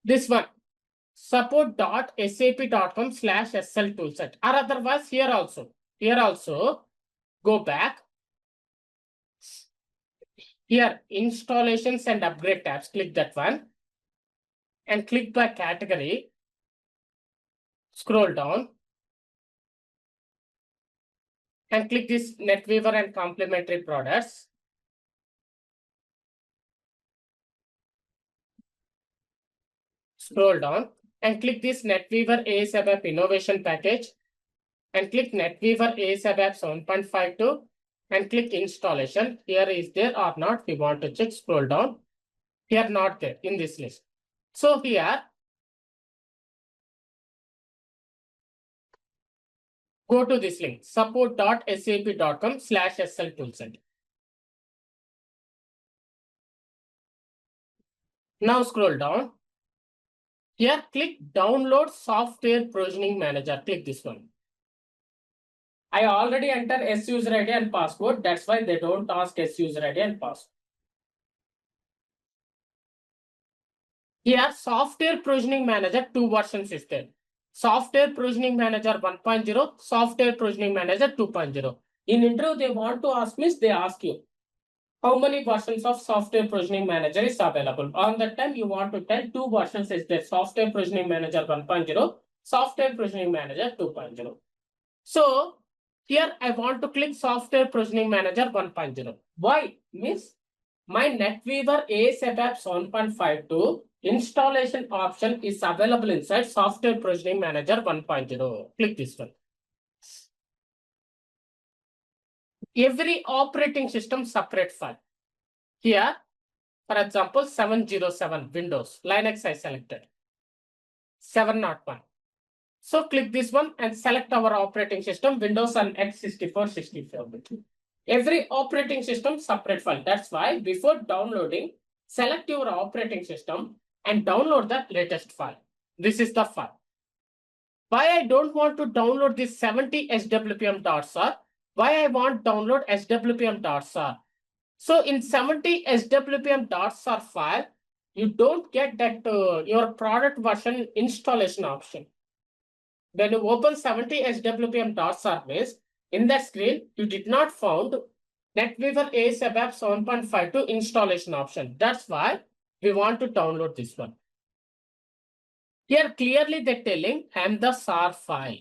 This one, support.sap.com/SL toolset, or otherwise here also, go back. Here, installations and upgrade tabs, click that one and click by category. Scroll down and click this NetWeaver and complementary products. Scroll down and click this NetWeaver ABAP innovation package and click NetWeaver ABAP 7.52 and click installation. Here is there or not, we want to check. Scroll down. Here not there in this list. So here, go to this link, support.sap.com/SL toolset. Now scroll down. Here, click download software provisioning manager. Click this one. I already entered S user ID and password. That's why they don't ask S user ID and password. Here, software provisioning manager 2 versions is there. Software provisioning manager 1.0, software provisioning manager 2.0. In interview, they want to ask means they ask you how many versions of software provisioning manager is available. On that time, you want to tell 2 versions is there. Software provisioning manager 1.0, software provisioning manager 2.0. So here I want to click software provisioning manager 1.0. Why? Means my NetWeaver ABAP 7.52 installation option is available inside software provisioning manager 1.0. Click this one. Every operating system separate file. Here, for example, 707 Windows, Linux I selected. 701. So click this one and select our operating system, Windows and x64, 64. Every operating system separate file. That's why before downloading, select your operating system and download the latest file. This is the file. Why I don't want to download this 70 swpm.sar? Why I want download swpm.sar? So in 70 swpm.sar file, you don't get that your product version installation option. When you open 70 swpm.sar base, in that screen, you did not found NetWeaver ABAP 7.52 installation option. That's why we want to download this one. Here clearly they're telling I'm the SAR file.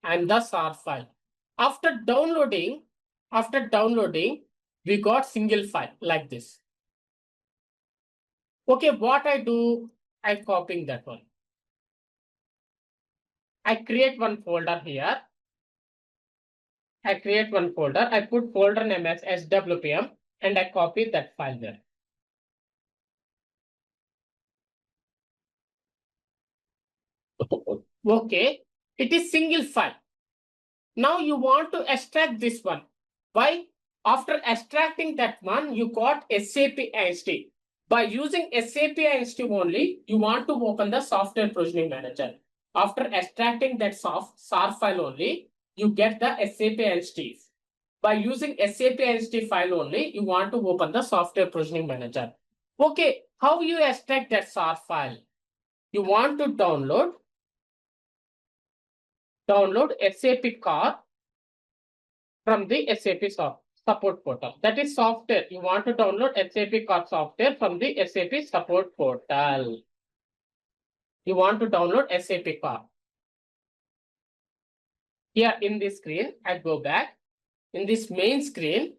I'm the SAR file. After downloading, we got single file like this. Okay, what I do, I copying that one. I create one folder here. I create one folder. I put folder name as SWPM and I copy that file there. Okay, it is single file. Now you want to extract this one. Why? After extracting that one, you got SAP IST. By using SAP IST only, you want to open the software provisioning manager. After extracting that SAR file only, you get the SAP IST. By using SAP IST file only, you want to open the software provisioning manager. Okay, how you extract that SAR file? You want to download SAP Car from the SAP support portal. That is software. You want to download SAP Car software from the SAP support portal. You want to download SAP Car. Here in this screen, I go back. In this main screen,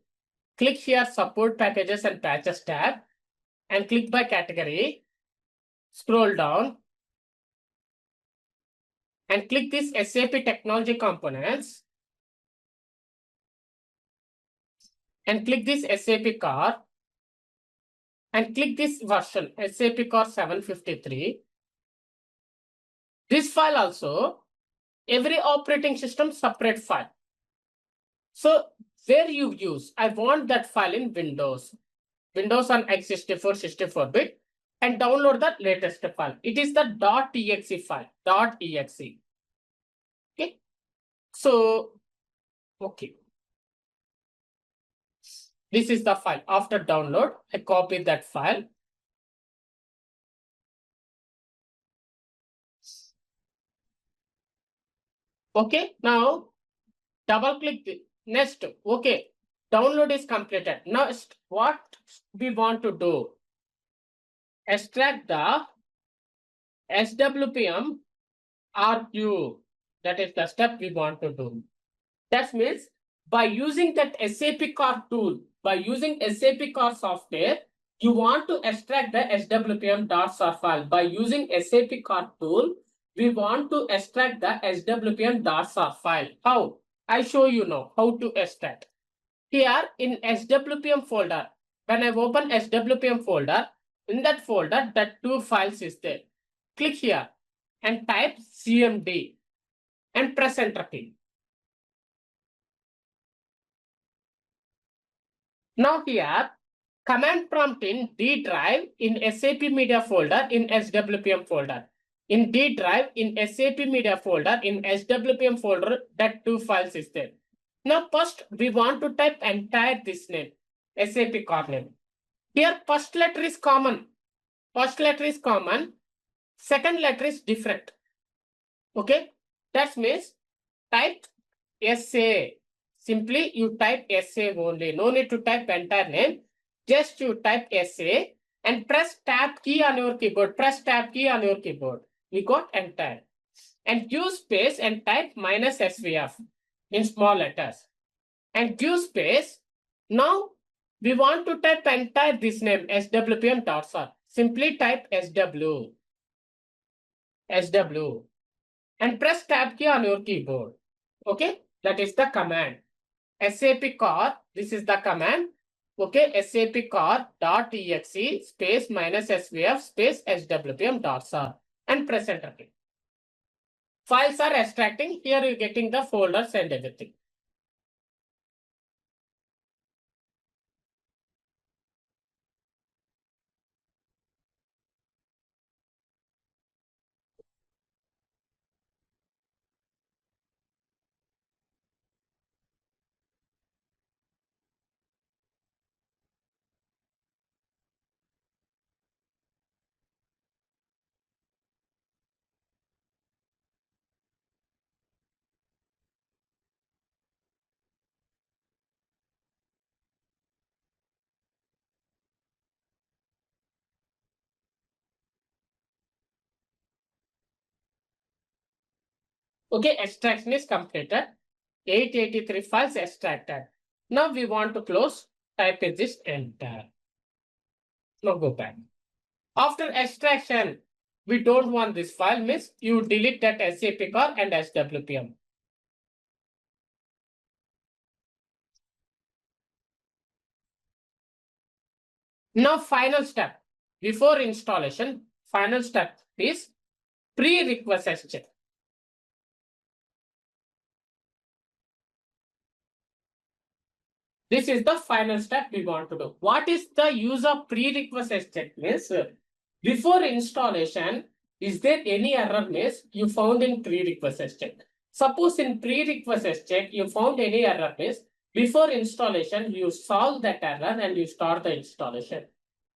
click here support packages and patches tab and click by category. Scroll down and click this SAP technology components and click this SAP Car and click this version SAP Car 753. This file also, every operating system separate file. So where you use, I want that file in Windows on x64, 64-bit and download the latest file. It is the .exe file, .exe. Okay. So, okay. This is the file. After download, I copy that file. Okay, now double click the next. Okay, download is completed. Now, what we want to do? Extract the SWPM RQ. That is the step we want to do. That means by using that SAP Car tool, by using SAP Car software, you want to extract the SWPM.SAR file. By using SAP Car tool, we want to extract the SWPM.SAR file. How? I show you now how to extract. Here in SWPM folder, when I open SWPM folder, in that folder, that two files is there. Click here and type CMD and press enter key. Now here, command prompt in D drive in SAP media folder in SWPM folder. In D drive in SAP media folder in SWPM folder, that two files is there. Now first we want to type entire this name, SAP car name. Here first letter is common. First letter is common. Second letter is different. Okay. That means type SA. Simply you type SA only. No need to type entire name. Just you type SA and press tab key on your keyboard. Press tab key on your keyboard. We got entire. And use space and type minus SVF in small letters. And give space. Now we want to type entire this name SWPM.SAR. Simply type SW. And press tab key on your keyboard. Okay, that is the command. SAP car, this is the command. Okay, SAP car.exe space minus SVF space SWPM.SAR and press enter key. Files are extracting. Here you're getting the folders and everything. Okay, extraction is completed. 883 files extracted. Now we want to close. Type in this enter. Now go back. After extraction, we don't want this file. Means you delete that SAP car and SWPM. Now, final step. Before installation, final step is prerequisite check. This is the final step we want to do. What is the use of prerequisite check? Means before installation, is there any error miss you found in prerequisite check? Suppose in prerequisite check you found any error miss, before installation you solve that error and you start the installation.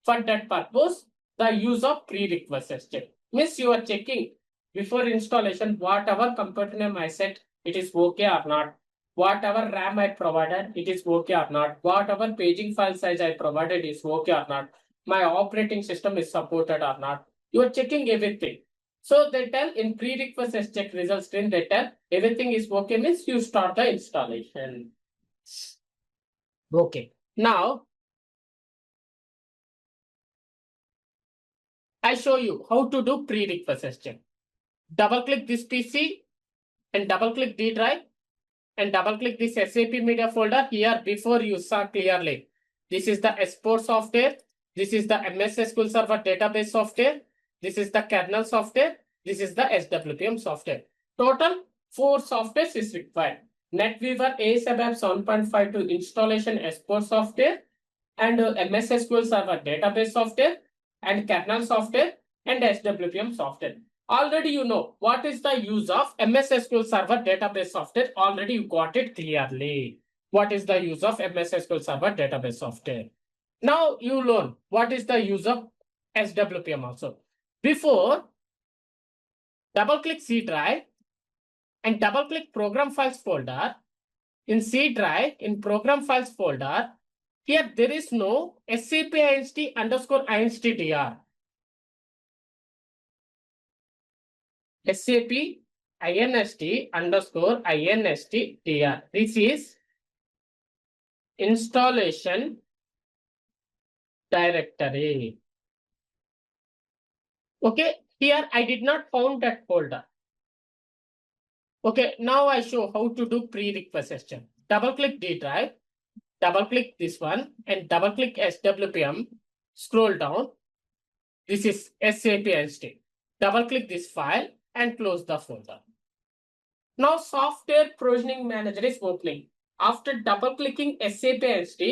For that purpose, the use of prerequisite check means you are checking before installation whatever computer name I set, it is okay or not. Whatever RAM I provided, it is okay or not. Whatever paging file size I provided is okay or not. My operating system is supported or not. You are checking everything. So they tell in prerequisite check result screen, they tell everything is okay means you start the installation. Okay. Now I show you how to do prerequisite check. Double click this PC and double click D drive and double click this SAP media folder. Here before you saw clearly. This is the S4 software. This is the MS SQL Server database software. This is the kernel software. This is the SWPM software. Total 4 softwares is required. NetWeaver AS ABAP 7.52 installation S4 software and MS SQL Server database software and kernel software and SWPM software. Already you know what is the use of MS SQL Server database software. Already you got it clearly. What is the use of MS SQL Server database software? Now you learn what is the use of SWPM also. Before, double click C drive and double click program files folder. In C drive, in program files folder, here there is no SAP inst underscore instdr. SAP inst underscore instdr. This is installation directory. Okay, here I did not found that folder. Okay, now I show how to do prerequisite check. Double click D drive, double click this one and double click SWPM, scroll down. This is SAP inst. Double click this file and close the folder. Now software provisioning manager is opening. After double clicking SAP inst,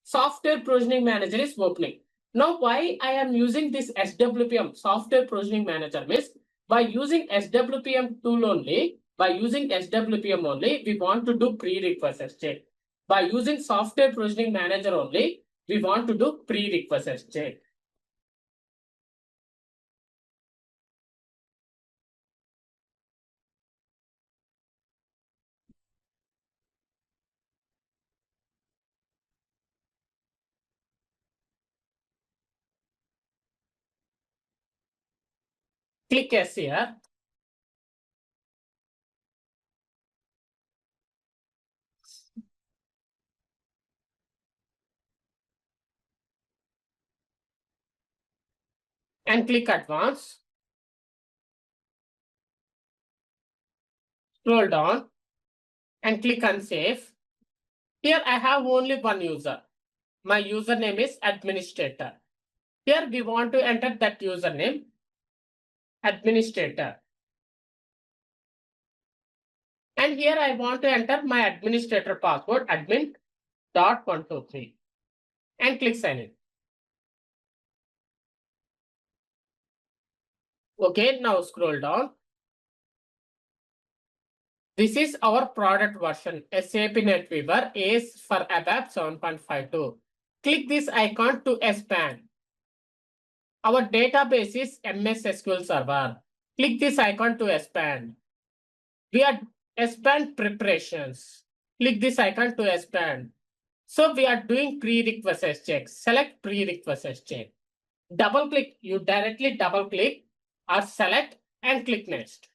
software provisioning manager is opening. Now why I am using this SWPM software provisioning manager means by using SWPM tool only, we want to do prerequisite check. By using software provisioning manager only, we want to do prerequisite check. Click S here. And click advanced. Scroll down and click unsave. Here I have only one user. My username is administrator. Here we want to enter that username, administrator. And here I want to enter my administrator password, admin.123 and click sign in. Okay, now scroll down. This is our product version, SAP NetWeaver ACE for ABAP 7.52. Click this icon to expand. Our database is MS SQL Server. Click this icon to expand. We are expand preparations. Click this icon to expand. So we are doing prerequisite check. Select prerequisite check. Double click, you directly double click or select and click next.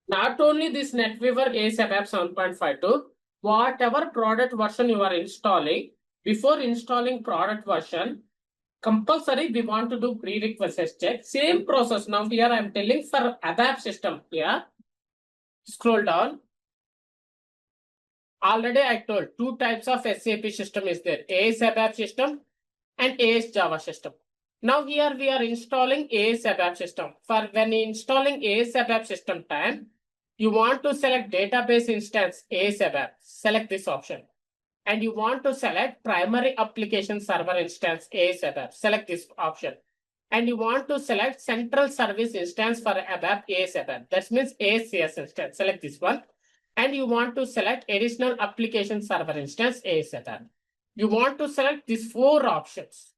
Not only this NetWeaver ASAP 7.52, whatever product version you are installing, before installing product version, compulsory we want to do prerequisites check. Same process. Now here I am telling for ABAP system. Here, scroll down. Already I told two types of SAP system is there. AS ABAP system and AS Java system. Now here we are installing AS ABAP system. For when installing AS ABAP system time, you want to select database instance AS ABAP. Select this option. And you want to select primary application server instance AS ABAP. Select this option. And you want to select central service instance for ABAP AS ABAP. That means ASCS instance. Select this one. And you want to select additional application server instance AS ABAP. You want to select these four options.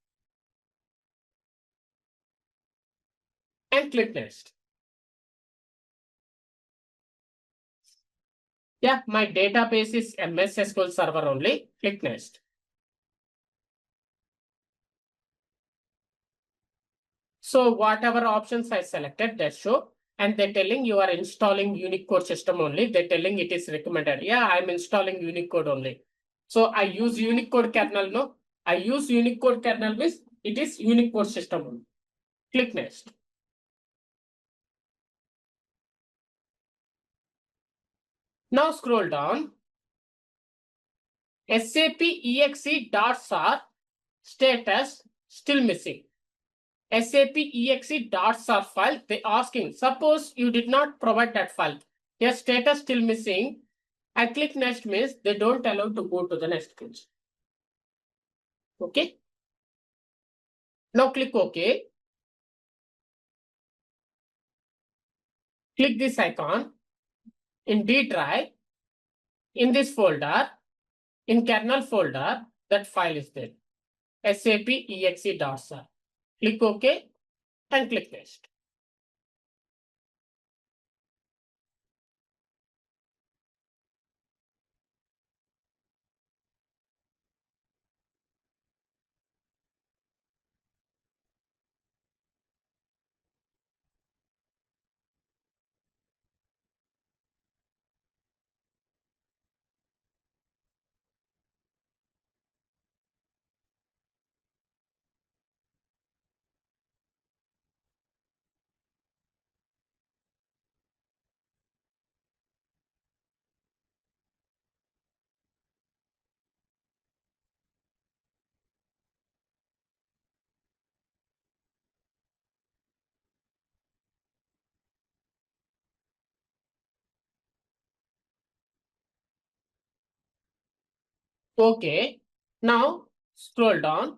And click next. Yeah, my database is MS SQL Server only. Click next. So whatever options I selected, that show. And they're telling you are installing Unicode system only. They're telling it is recommended. Yeah, I'm installing Unicode only. So I use Unicode kernel. No, I use Unicode kernel means it is Unicode system only. Click next. Now scroll down. SAP exe.sar status still missing. SAP exe.sar file, they asking, suppose you did not provide that file. Your status still missing. I click next means they don't allow to go to the next page. Okay. Now click OK. Click this icon. In D drive, in this folder, in kernel folder, that file is there. SAP exe.sar. Click OK and click next. Okay. Now scroll down.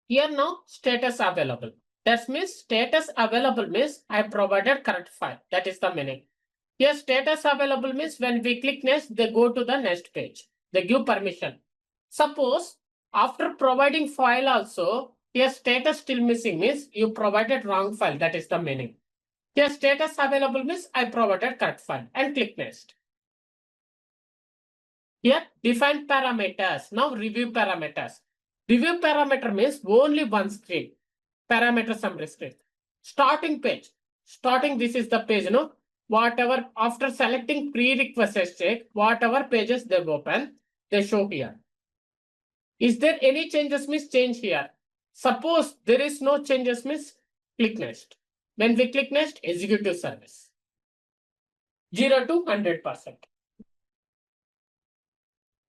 Here now status available. That means status available means I provided correct file. That is the meaning. Here status available means when we click next, they go to the next page. They give permission. Suppose after providing file also, here status still missing means you provided wrong file. That is the meaning. Here status available means I provided correct file and click next. Here define parameters. Now review parameters. Review parameter means only one screen. Parameter summary screen. Starting page. Starting, this is the page, no? Whatever, after selecting prerequisites check, whatever pages they've opened, they show here. Is there any changes means change here. Suppose there is no changes means click next. When we click next, executive service. 0 to 100%.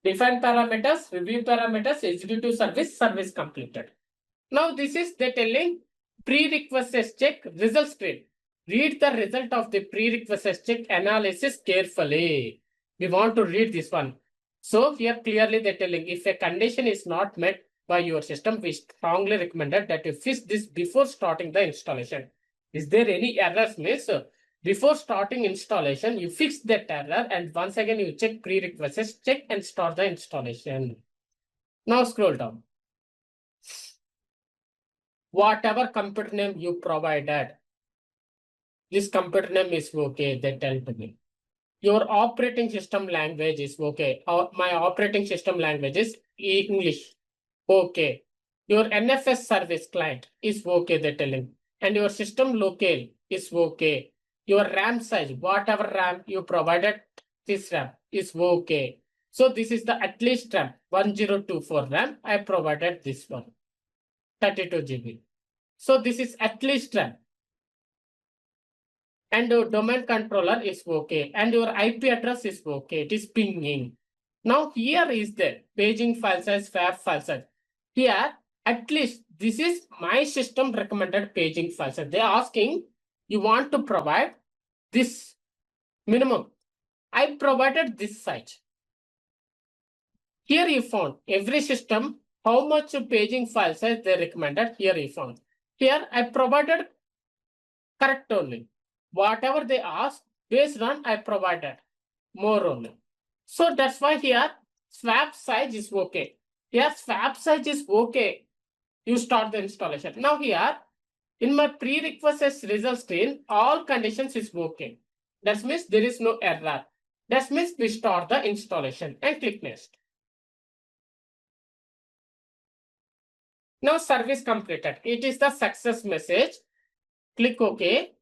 Define parameters, review parameters, executive service, service completed. Now this is they telling prerequisites check result screen. Read the result of the prerequisites check analysis carefully. We want to read this one. So here clearly they're telling if a condition is not met by your system, we strongly recommended that you fix this before starting the installation. Is there any errors miss? Before starting installation, you fix that error and once again you check prerequisites, check and start the installation. Now scroll down. Whatever computer name you provided, this computer name is okay, they tell to me. Your operating system language is okay. My operating system language is English. Okay. Your NFS service client is okay, they're telling. And your system locale is okay. your RAM size, whatever RAM you provided, this RAM is okay. So this is the at least RAM, 1024 RAM. I provided this one, 32 GB. So this is at least RAM. And your domain controller is okay. And your IP address is okay. It is pinging. Now here is the paging file size, FAB file size. Here, at least this is my system recommended paging file size. They are asking, you want to provide this minimum. I provided this size. Here you found every system, how much paging file size they recommended. Here you found. Here I provided correct only. Whatever they asked, based on I provided more only. So that's why here swap size is okay. Here swap size is okay. You start the installation. Now here in my prerequisites result screen, all conditions is okay. That means there is no error. That means we start the installation and click next. Now service completed. It is the success message. Click OK.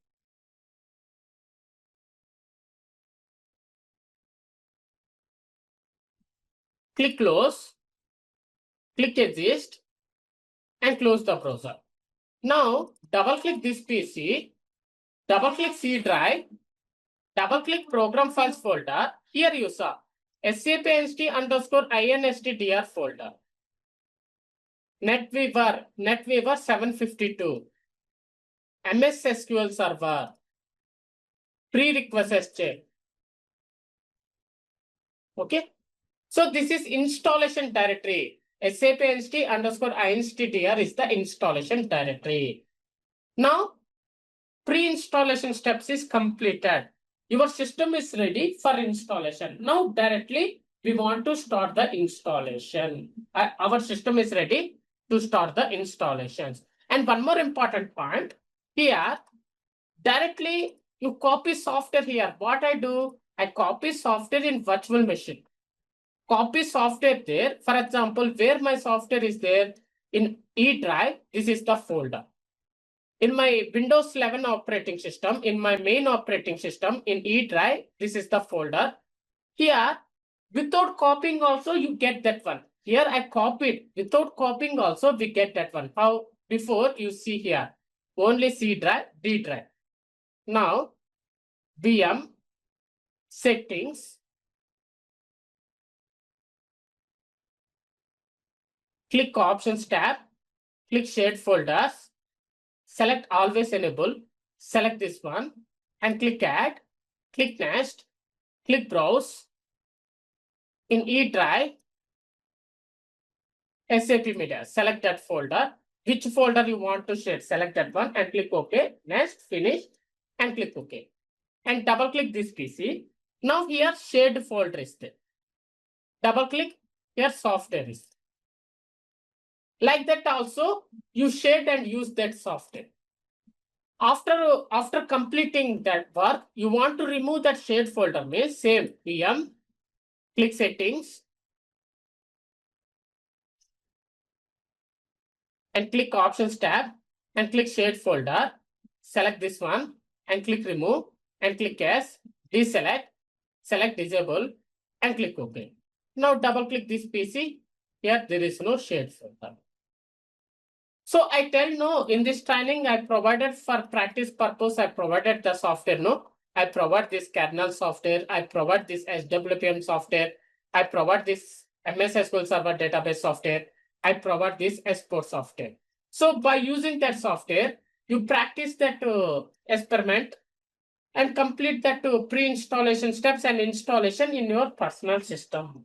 Click close. Click exist and close the browser. Now double click this PC. Double click C drive. Double click program files folder. Here you saw SAP _instdr folder. NetWeaver 752. MS SQL Server. Prerequisites check. Okay. So this is installation directory. SAP _instdr is the installation directory. Now, pre-installation steps is completed. Your system is ready for installation. Now, directly, we want to start the installation. Our system is ready to start the installations. And one more important point, here, directly you copy software here. What I do, I copy software in virtual machine. Copy software there. For example, where my software is there in E drive, this is the folder. In my Windows 11 operating system, in my main operating system, in E drive, this is the folder. Here, without copying also, you get that one. Here I copied. Without copying also, we get that one. How? Before you see here, only C drive, D drive. Now, VM, settings, click options tab, click shared folders, select always enable, select this one and click add, click next, click browse. In E drive, SAP media, select that folder. Which folder you want to share, select that one and click OK. Next, finish and click OK. And double click this PC. Now here shared folder is there. Double click, here software is there. Like that also, you shared and use that software. After completing that work, you want to remove that shared folder, means same VM, click settings, and click options tab and click shared folder. Select this one and click remove and click yes, deselect, select disable and click OK. Now double click this PC. Here there is no shared folder. So I tell no, in this training I provided for practice purpose, I provided the software. No, I provide this kernel software, I provide this SWPM software, I provide this MS SQL Server database software, I provide this export software. So by using that software, you practice that experiment and complete that pre-installation steps and installation in your personal system.